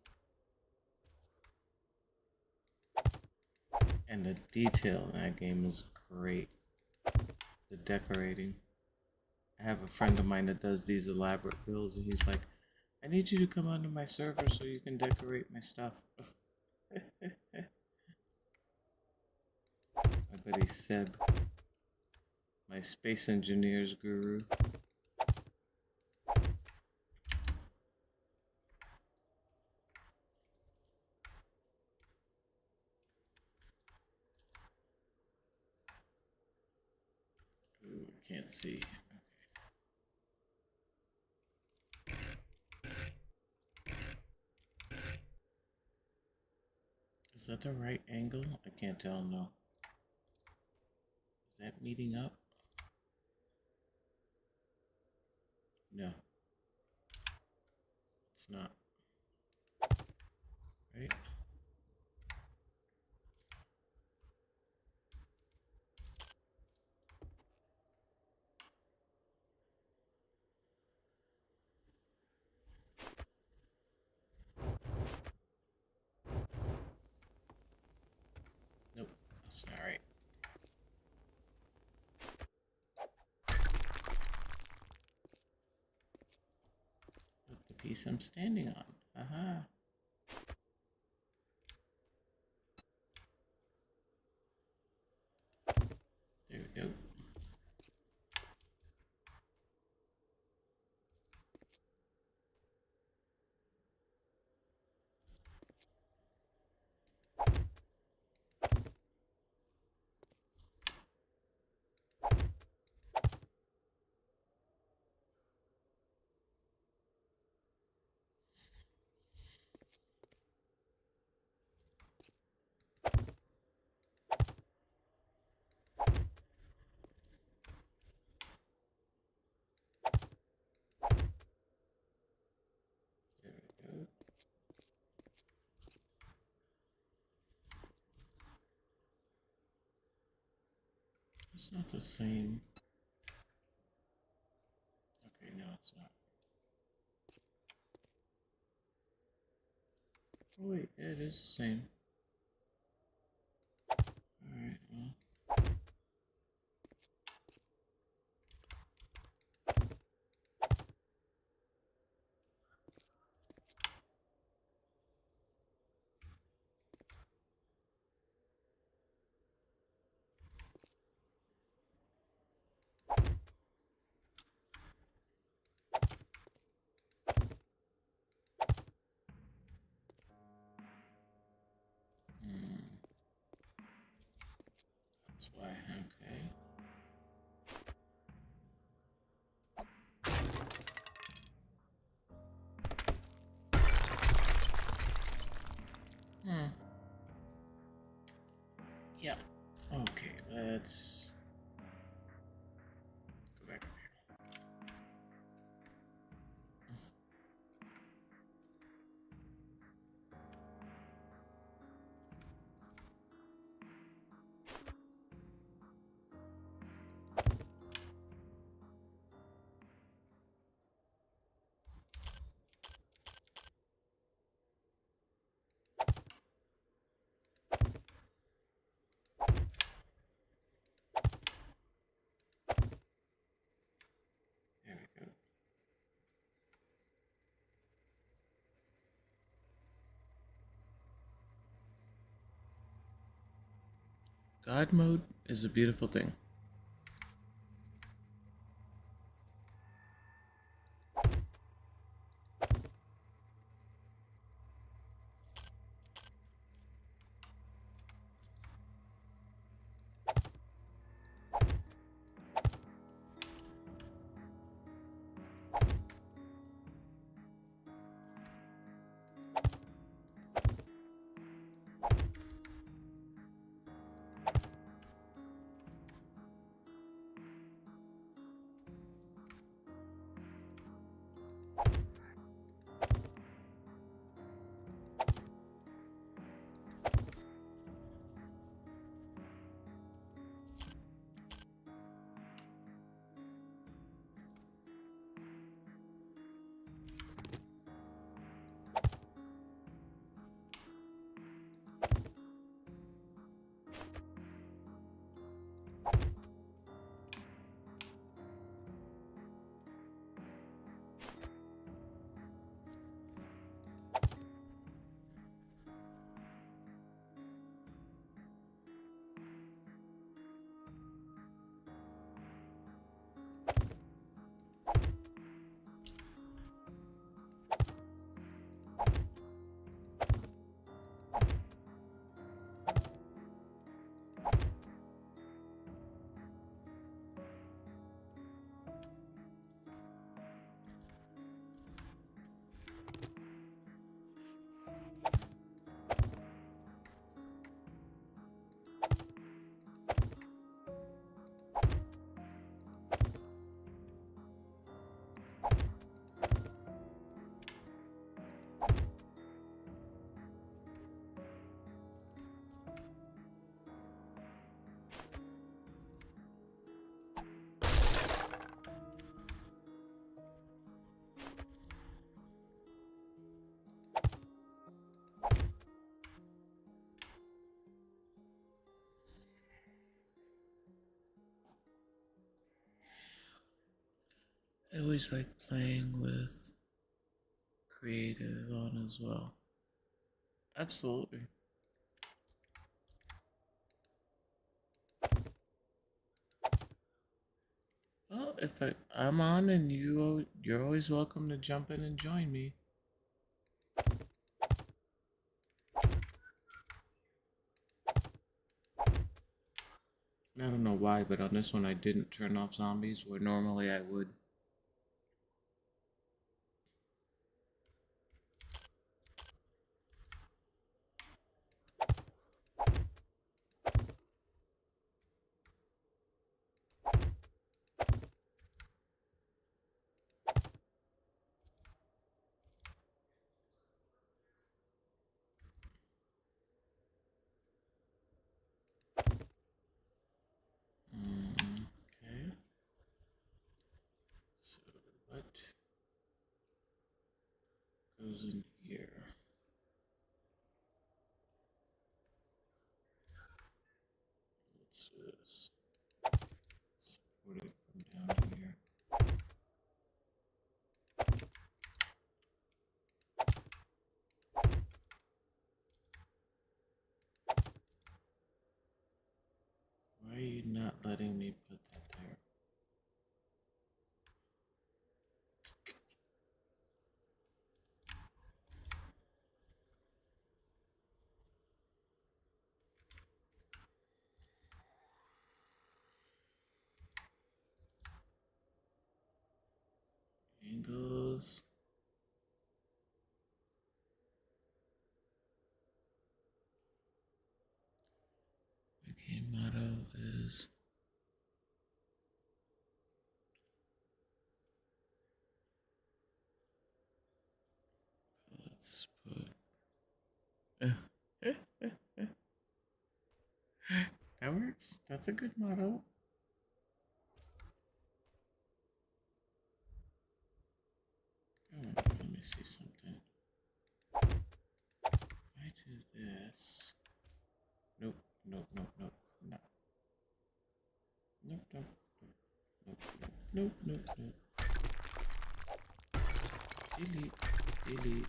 And the detail in that game is great. The decorating. I have a friend of mine that does these elaborate builds and he's like, I need you to come onto my server so you can decorate my stuff. My buddy Seb, my space engineers guru. Ooh, can't see. Is that the right angle? I can't tell, no. Is that meeting up? No. It's not. Right? Nope, that's not right. Look, the piece I'm standing on. Aha. There we go. There we go. It's not the same. Okay, no, it's not. Oh wait, yeah, it is the same. Alright, well. That's why, okay. Yeah. Okay, let's go back up here. God mode is a beautiful thing. I always like playing with creative on as well. Absolutely. Well, if I'm on and you're always welcome to jump in and join me. I don't know why, but on this one I didn't turn off zombies where normally I would. Okay. So what goes in here? Let's do this. Support it from down here. Why are you not letting me put that there? Angles. The game motto is let's put that works. That's a good motto. Oh, let me see something. If I do this. Nope, nope, nope, nope, no. Nope, nope, nope, nope, nope, nope, nope. Delete, delete.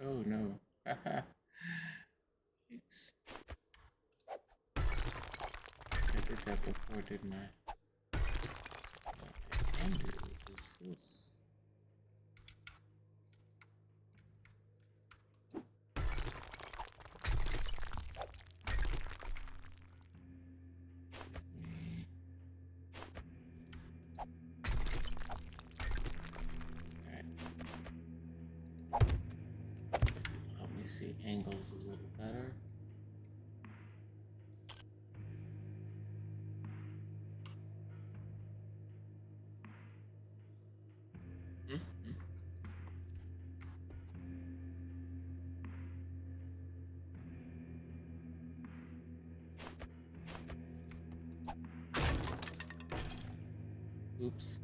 Oh no. Haha. Oops. I did that before, didn't I? What I can do is this. Alright. Help me see angles a little better. Mm-hmm. Oops.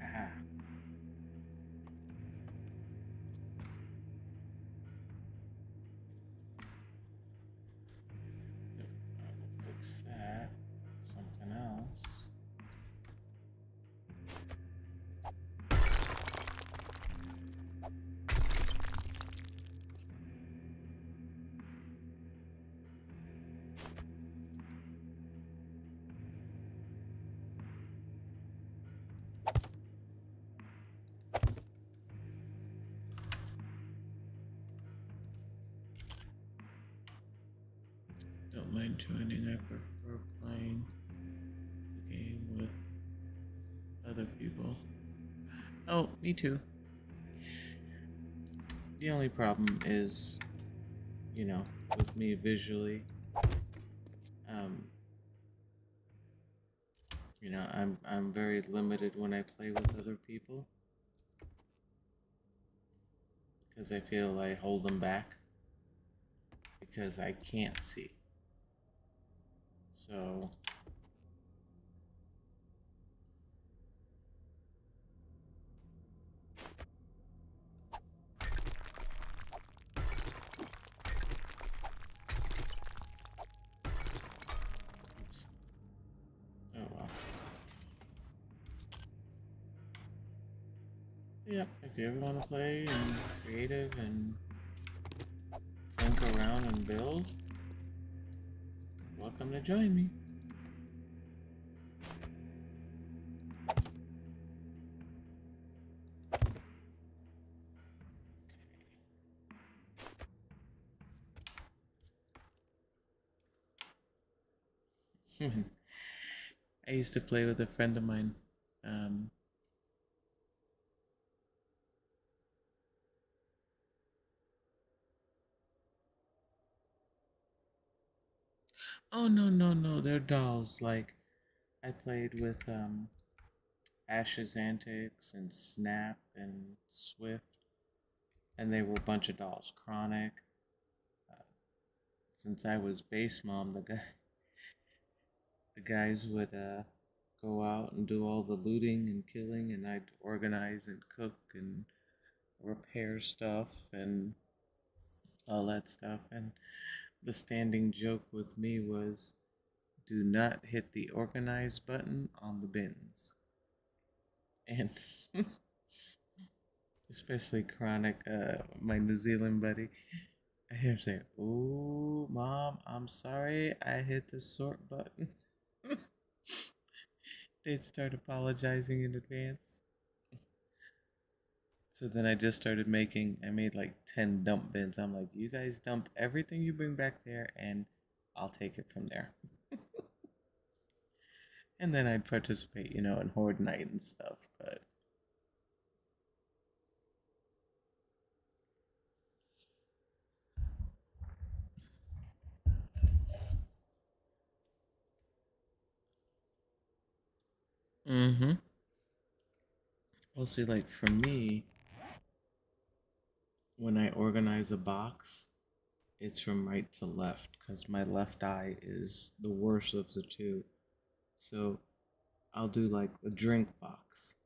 Haha. Nope. I will fix that. Something else. Don't mind joining. I prefer playing the game with other people. Oh, me too. The only problem is, with me visually, um, I'm very limited when I play with other people because I feel I hold them back because I can't see. So, oops. Oh well. Yeah, if you ever want to play and creative and think around and build, welcome to join me. I used to play with a friend of mine. Um, oh no, no, no, they're dolls. Like I played with Ash's Antics and Snap and Swift, and they were a bunch of dolls. Chronic. Uh, since I was base mom, the guys would go out and do all the looting and killing, and I'd organize and cook and repair stuff and all that stuff. And the standing joke with me was, do not hit the organize button on the bins. And especially Chronic, my New Zealand buddy, I hear him say, "Ooh, mom, I'm sorry, I hit the sort button." They'd start apologizing in advance. So then I just started I made like 10 dump bins. I'm like, you guys dump everything you bring back there and I'll take it from there. And then I'd participate, in Horde Night and stuff. But mm-hmm. Well, see, like for me, when I organize a box, it's from right to left because my left eye is the worst of the two. So I'll do like a drink box.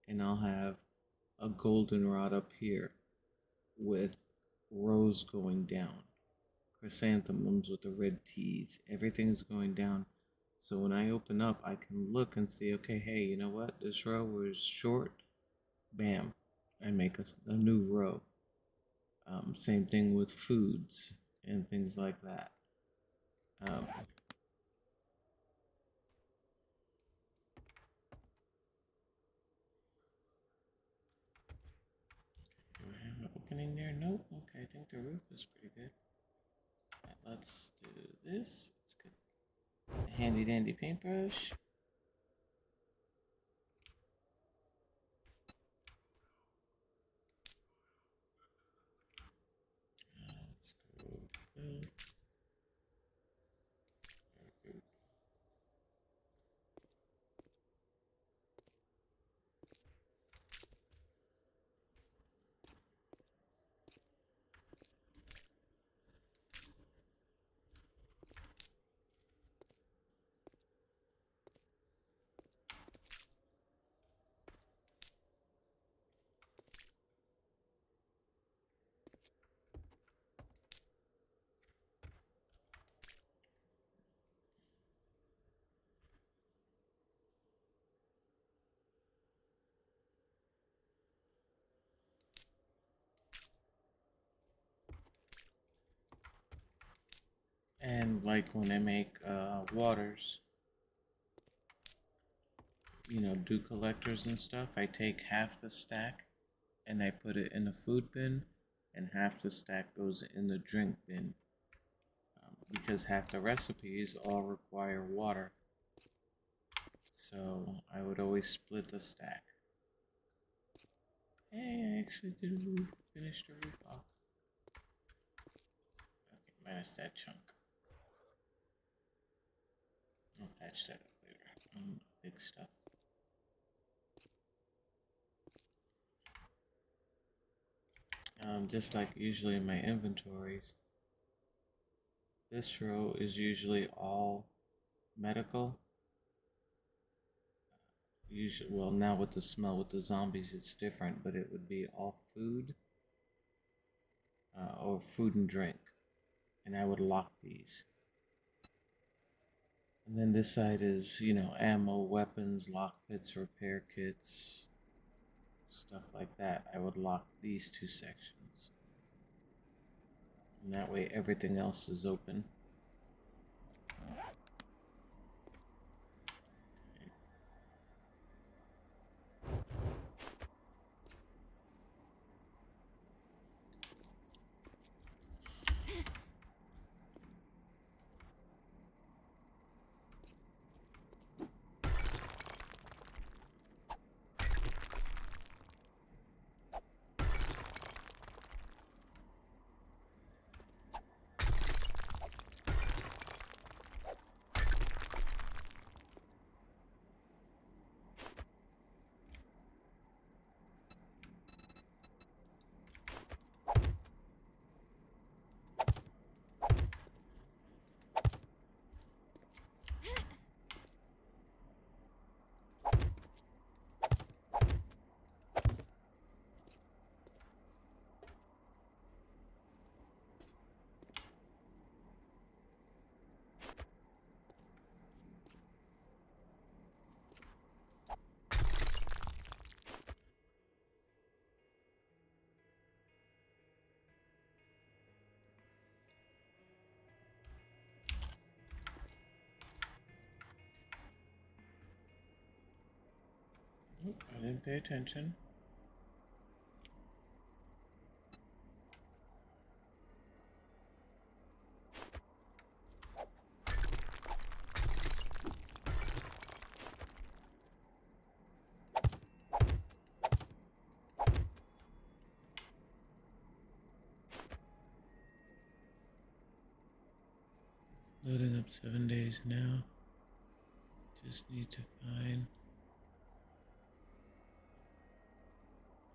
and I'll have a goldenrod up here with rose going down, chrysanthemums with the red teas. Everything's going down. So when I open up, I can look and see, okay, hey, you know what? This row was short. Bam. I make a new row. Same thing with foods and things like that. Um, do I have an opening there? Nope. Okay, I think the roof is pretty good. Right, let's do this. It's good. A handy dandy paintbrush. Let's go fill. Very good. And like when I make waters, dew collectors and stuff, I take half the stack and I put it in a food bin, and half the stack goes in the drink bin, because half the recipes all require water. So I would always split the stack. Hey, I actually did finish the roof off. Okay, minus that chunk. I'll patch that up later. Big stuff. Just like usually in my inventories, this row is usually all medical. Usually, well, now with the smell with the zombies, it's different, but it would be all food, or food and drink, and I would lock these. And then this side is, ammo, weapons, lockpicks, repair kits, stuff like that. I would lock these two sections. And that way everything else is open. Oop, I didn't pay attention. Loading up 7 days now. Just need to find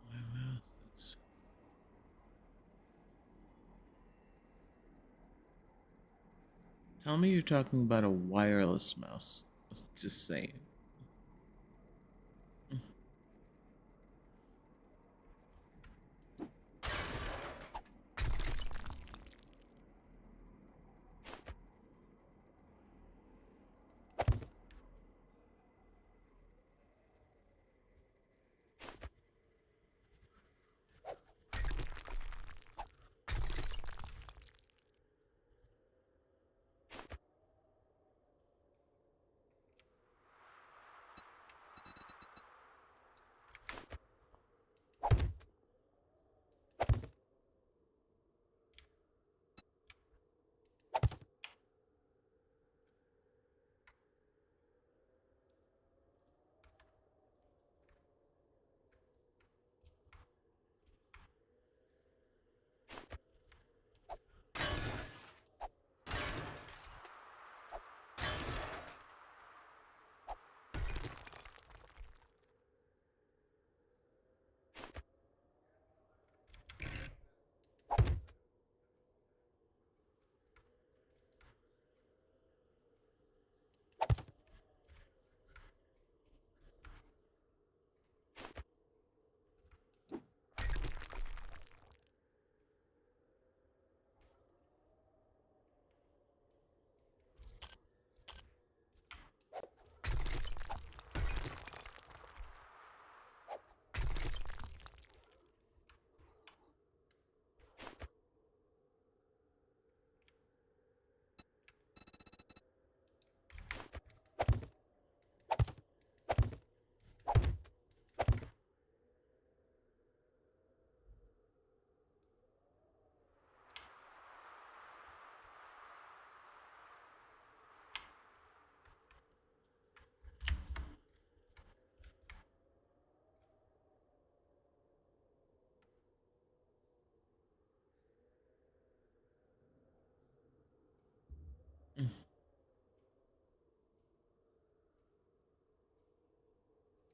my mouse. Tell me you're talking about a wireless mouse. Just saying.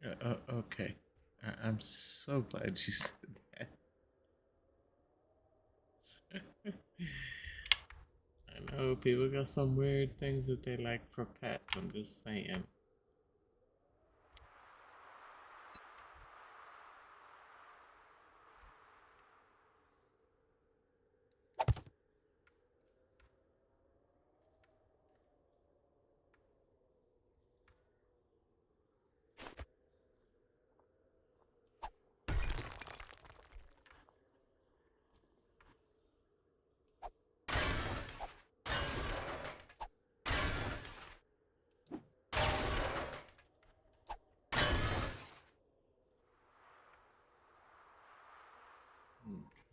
Okay. I'm so glad you said that. I know people got some weird things that they like for pets. I'm just saying.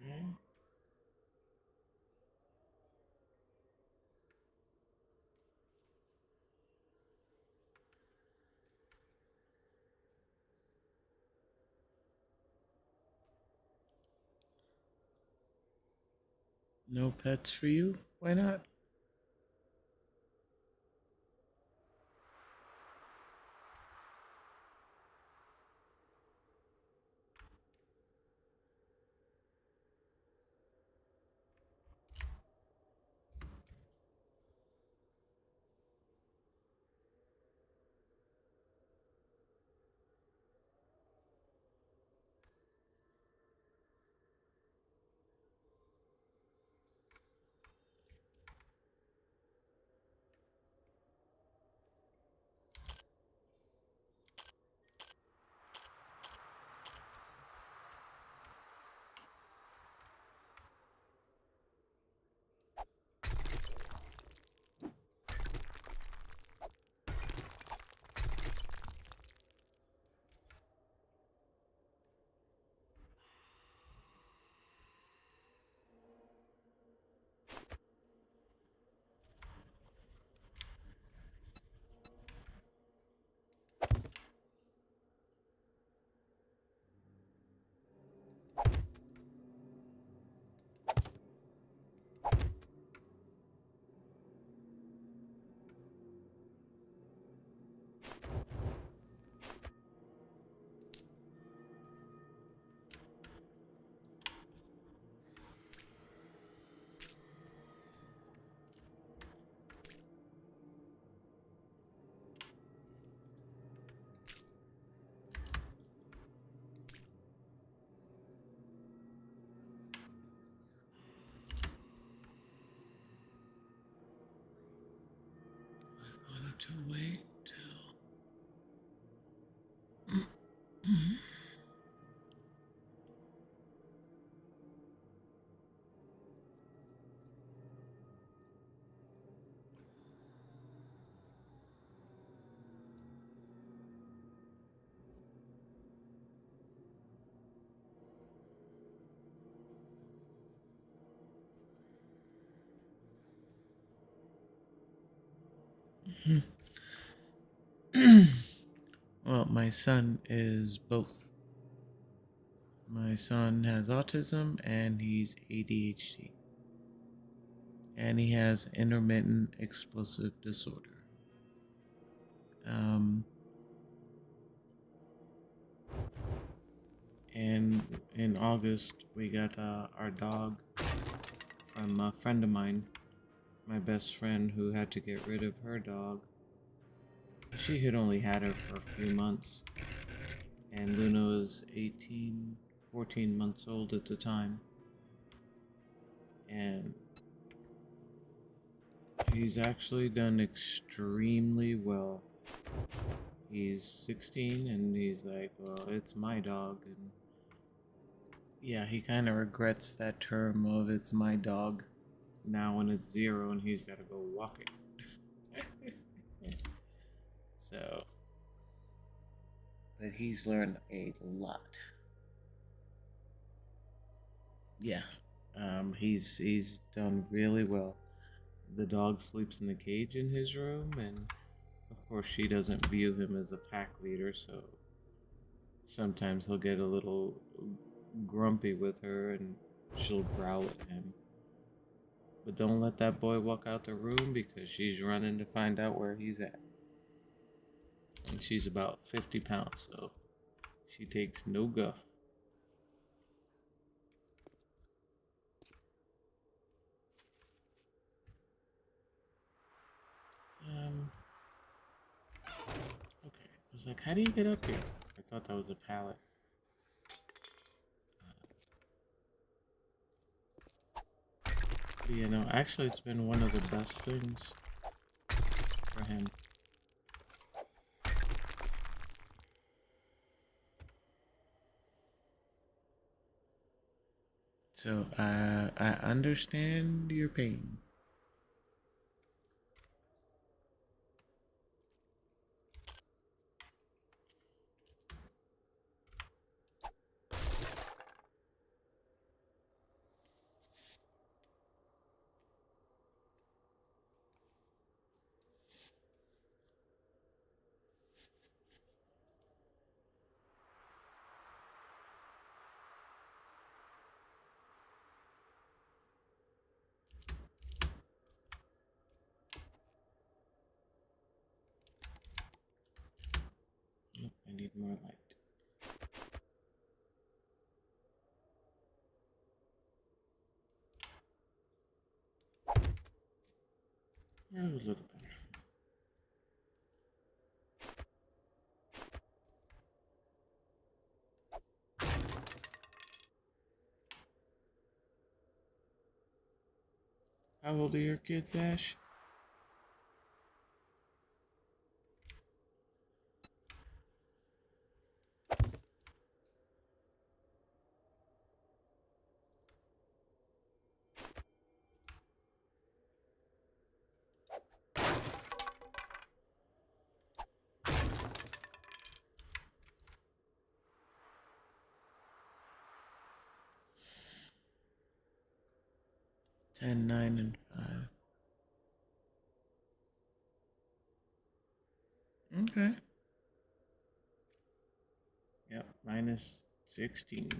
Okay. No pets for you? Why not? I wanted to wait till. Well, my son is both. My son has autism and he's ADHD. And he has intermittent explosive disorder. Um, and in August, we got our dog from a friend of mine, my best friend, who had to get rid of her dog. She had only had her for a few months, and Luna was 18, 14 months old at the time. And he's actually done extremely well. He's 16 and he's like, well, it's my dog. And yeah, he kind of regrets that term of it's my dog now when it's 0 and he's got to go walk it. So, but he's learned a lot. Yeah, he's done really well. The dog sleeps in the cage in his room, and of course she doesn't view him as a pack leader, so sometimes he'll get a little grumpy with her and she'll growl at him. But don't let that boy walk out the room because she's running to find out where he's at. And she's about 50 pounds, so She takes no guff. Okay. I was like, how do you get up here? I thought that was a pallet. But yeah, no, actually, it's been one of the best things for him. So, I understand your pain. Nope, I need more light. Yeah, a little better. How old are your kids, Ash? Ten, 9, and 5. Okay. Yep, minus 16.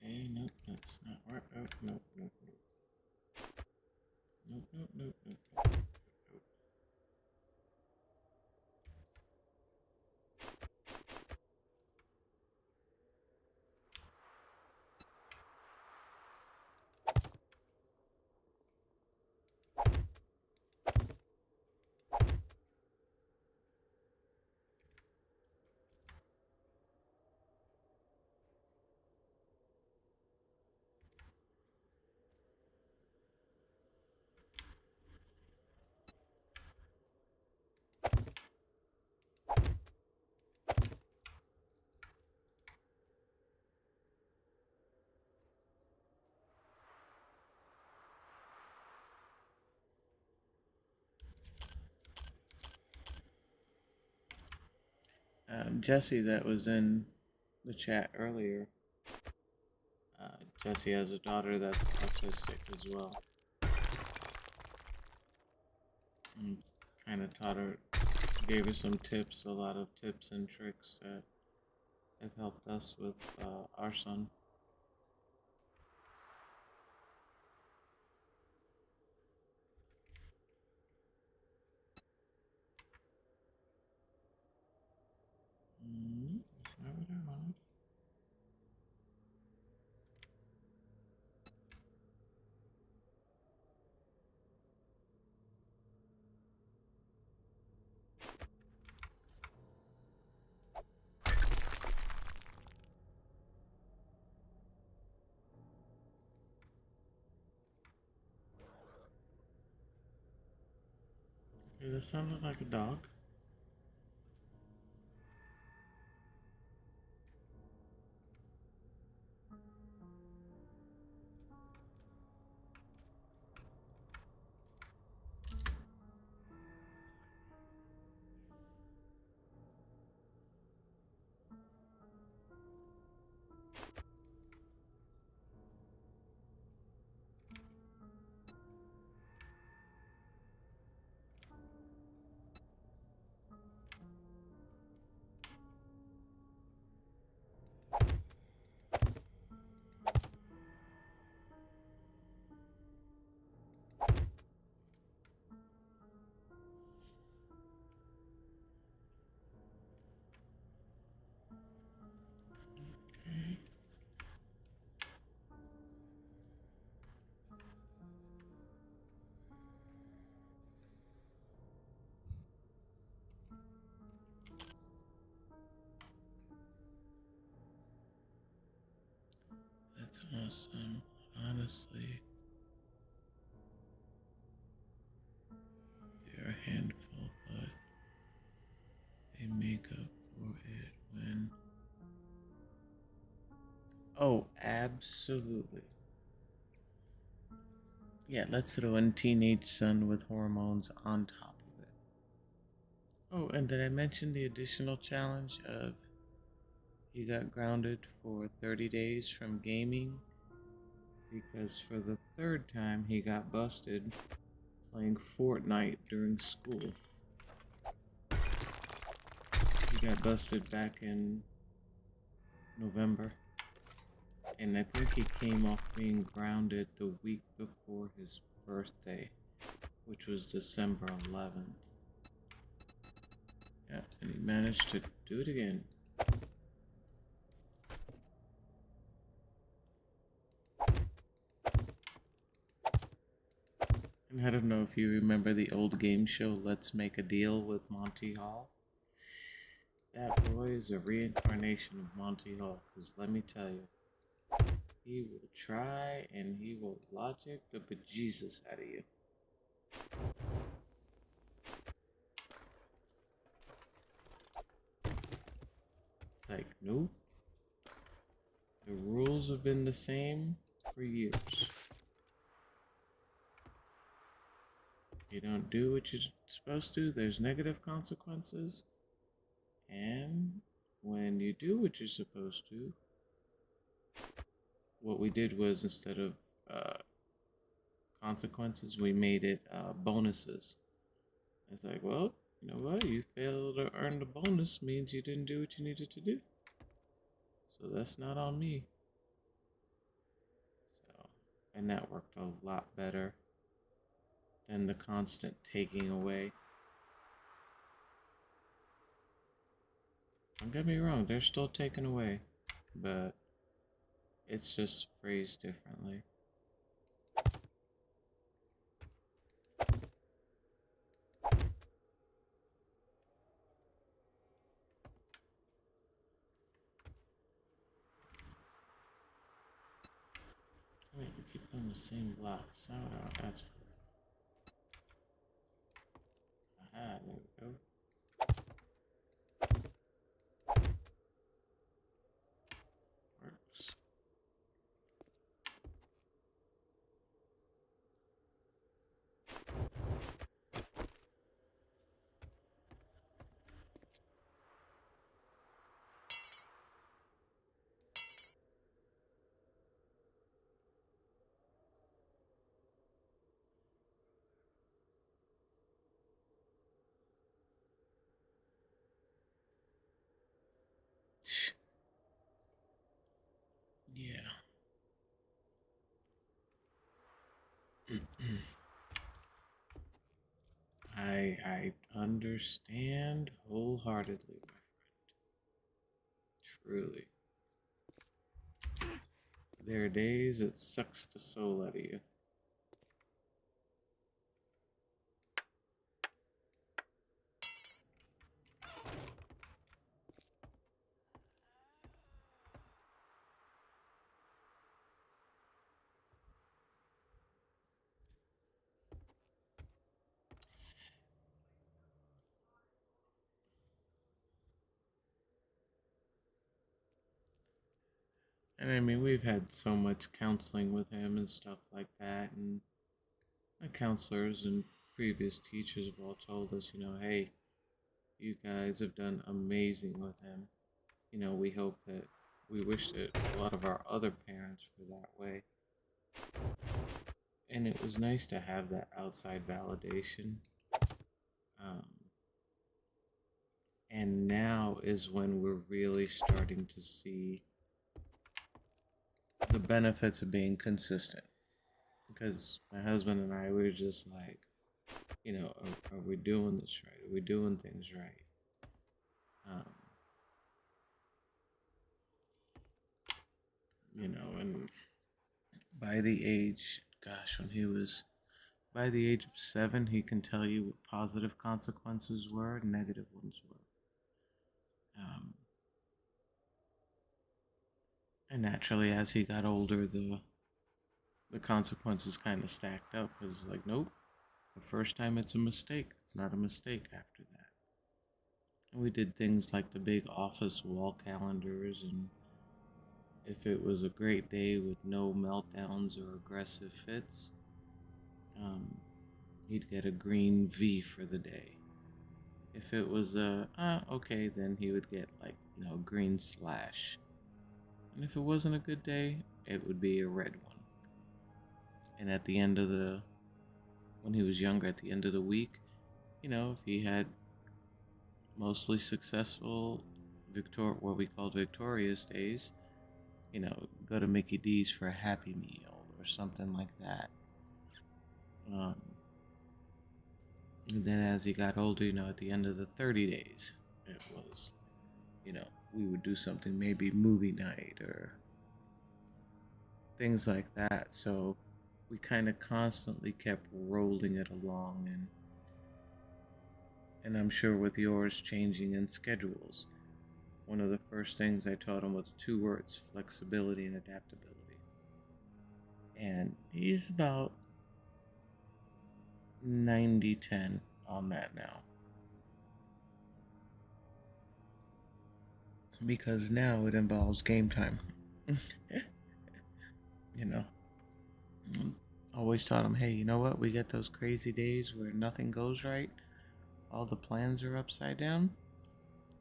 Okay, nope, that's not right. Oh, nope, nope, nope. Nope, nope, nope, nope, nope, nope. Jesse, that was in the chat earlier. Jesse has a daughter that's autistic as well. Kind of taught her, gave her some tips, a lot of tips and tricks that have helped us with our son. That's not what I wanted. Okay, that sounded like a dog. awesome, honestly. They're a handful, but they make up for it when. Oh, absolutely. Yeah, let's throw in teenage son with hormones on top of it. Oh, and did I mention the additional challenge of he got grounded for 30 days from gaming because for the third time he got busted playing Fortnite during school. He got busted back in November, and I think he came off being grounded the week before his birthday, which was December 11th. Yeah, and he managed to do it again. And I don't know if you remember the old game show Let's Make a Deal with Monty Hall. That boy is a reincarnation of Monty Hall, because let me tell you, he will try and he will logic the bejesus out of you. It's like, nope. The rules have been the same for years. You don't do what you're supposed to, there's negative consequences. And when you do what you're supposed to, what we did was instead of consequences, we made it bonuses. It's like, well, you know what? You failed to earn the bonus means you didn't do what you needed to do. So that's not on me. So, and that worked a lot better than the constant taking away. Don't get me wrong, they're still taken away, but it's just phrased differently. Wait, we keep on the same blocks. Oh, that's aha, there we go. Works. Yeah. I understand wholeheartedly, my friend. Truly. There are days it sucks the soul out of you. And I mean, we've had so much counseling with him and stuff like that, and my counselors and previous teachers have all told us, you know, hey, you guys have done amazing with him. You know, we hope that we wish that a lot of our other parents were that way. And it was nice to have that outside validation. Um, and now is when we're really starting to see the benefits of being consistent. Because my husband and I, we were just like, you know, are we doing this right? Are we doing things right? You know, and by the age, gosh, when he was by the age of 7, he can tell you what positive consequences were and negative ones were. And naturally, as he got older, the consequences kind of stacked up. It was like, nope, the first time it's a mistake. It's not a mistake after that. And we did things like the big office wall calendars, and if it was a great day with no meltdowns or aggressive fits, um, he'd get a green V for the day. If it was a okay, then he would get like green slash. And if it wasn't a good day, it would be a red one. And at the end of when he was younger, at the end of the week, if he had mostly successful what we called victorious days, go to Mickey D's for a Happy Meal or something like that. Um, and then as he got older, at the end of the 30 days, it was, we would do something, maybe movie night or things like that. So we kind of constantly kept rolling it along, and I'm sure with yours changing in schedules, one of the first things I taught him was two words: flexibility and adaptability. And he's about 90-10 on that now. Because now it involves game time. you know, always taught him, hey, you know what? We get those crazy days where nothing goes right, all the plans are upside down.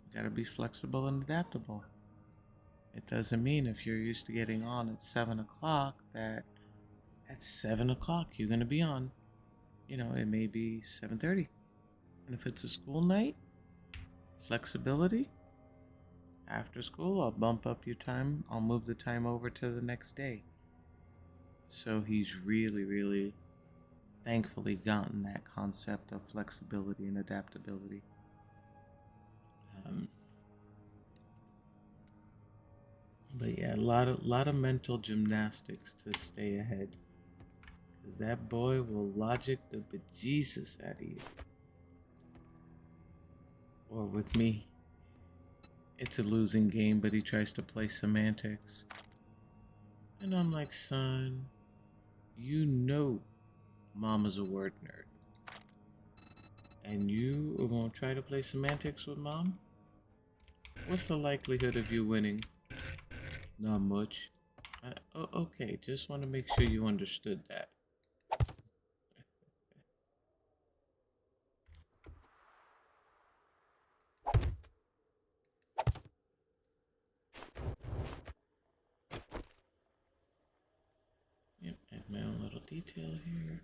You gotta be flexible and adaptable. It doesn't mean if you're used to getting on at 7 o'clock that at 7 o'clock you're gonna be on. It may be 7:30. And if it's a school night, flexibility. After school, I'll bump up your time. I'll move the time over to the next day. So he's really, really thankfully gotten that concept of flexibility and adaptability. Um, but yeah, a lot of mental gymnastics to stay ahead, because that boy will logic the bejesus out of you. Or with me, it's a losing game, but he tries to play semantics. And I'm like, son, Mama's a word nerd. And you are going to try to play semantics with Mom? What's the likelihood of you winning? Not much. Okay, just want to make sure you understood that. Yep, add my own little detail here.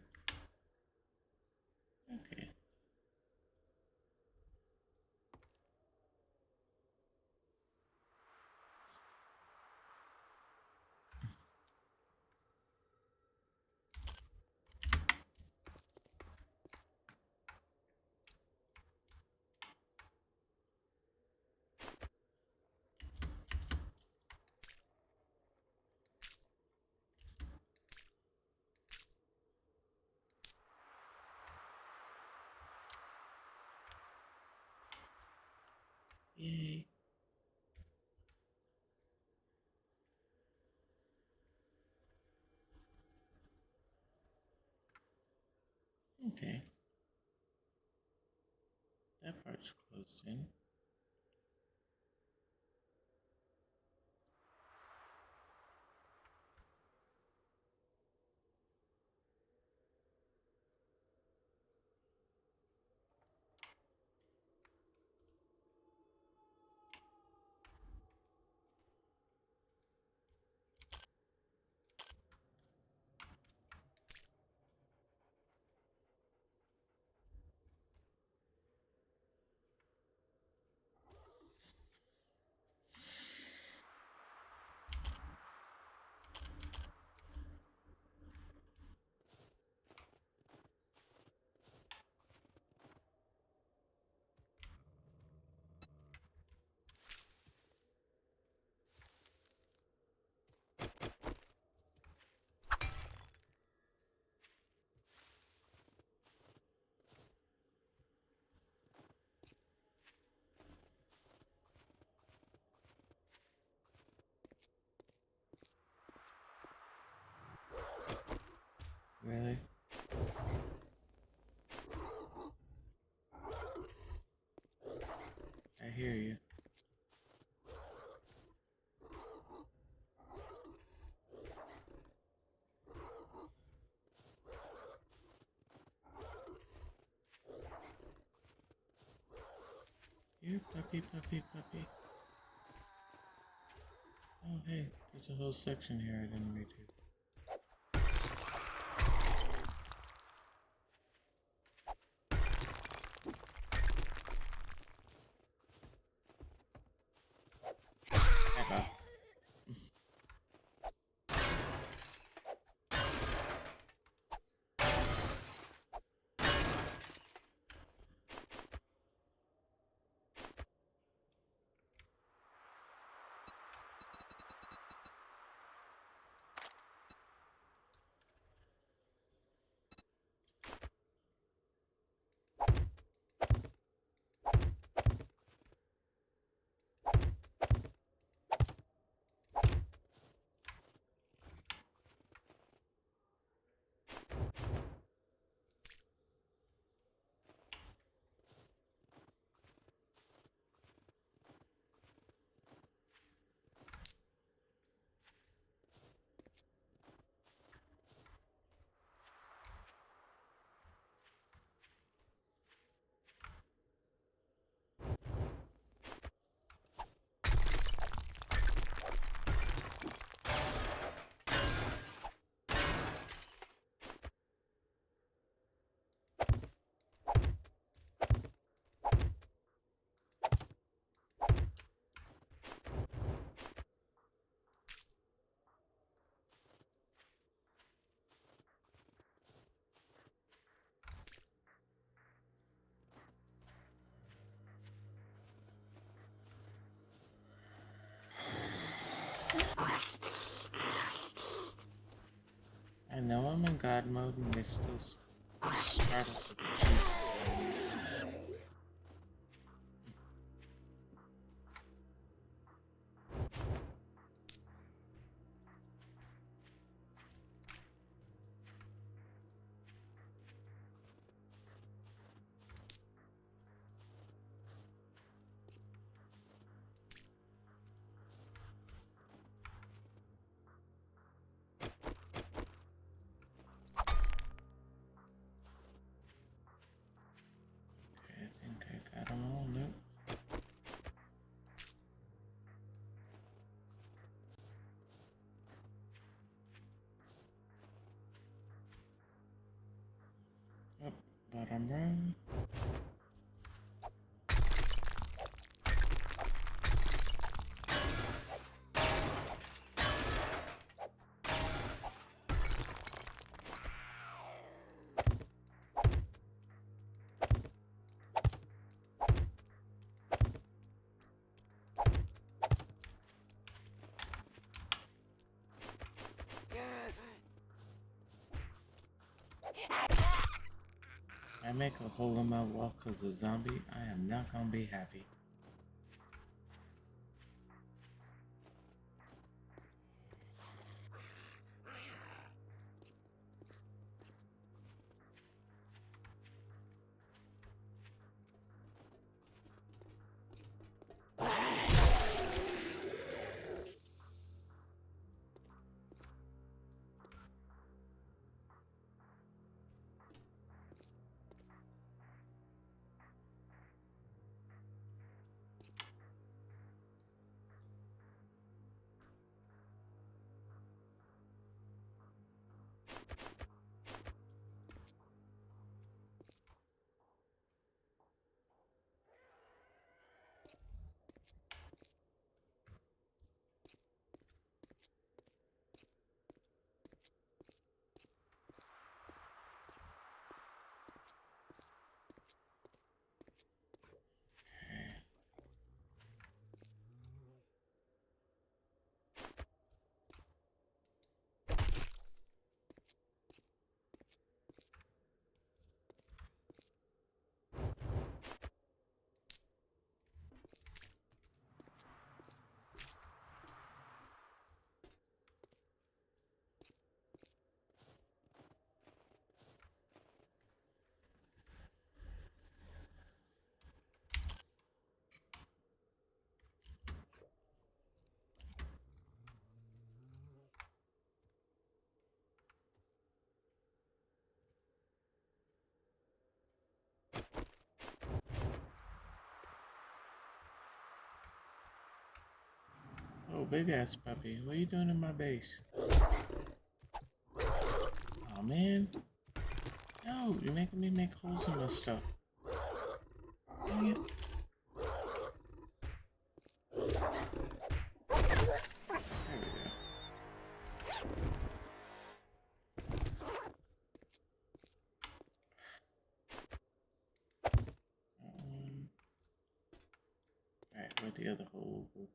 Okay. Yay. Okay. That part's closed in. Really? I hear you. Here, puppy, puppy, puppy. Oh, hey, there's a whole section here I didn't read to. Back off. I know I'm in God mode and they still start off with Jesus. Okay, I think I got them all. Nope. Oh, but I'm wrong. I make a hole in my wall because of zombie, I am not gonna be happy. Oh, big ass puppy. What are you doing in my base? Oh man. No, you're making me make holes in my stuff. Dang it. There we go. Alright, where'd the other hole go?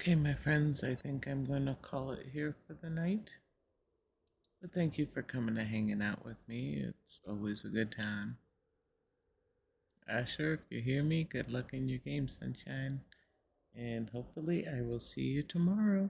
Okay, my friends, I think I'm going to call it here for the night. But thank you for coming and hanging out with me. It's always a good time. Asher, if you hear me, good luck in your game, sunshine. And hopefully, I will see you tomorrow.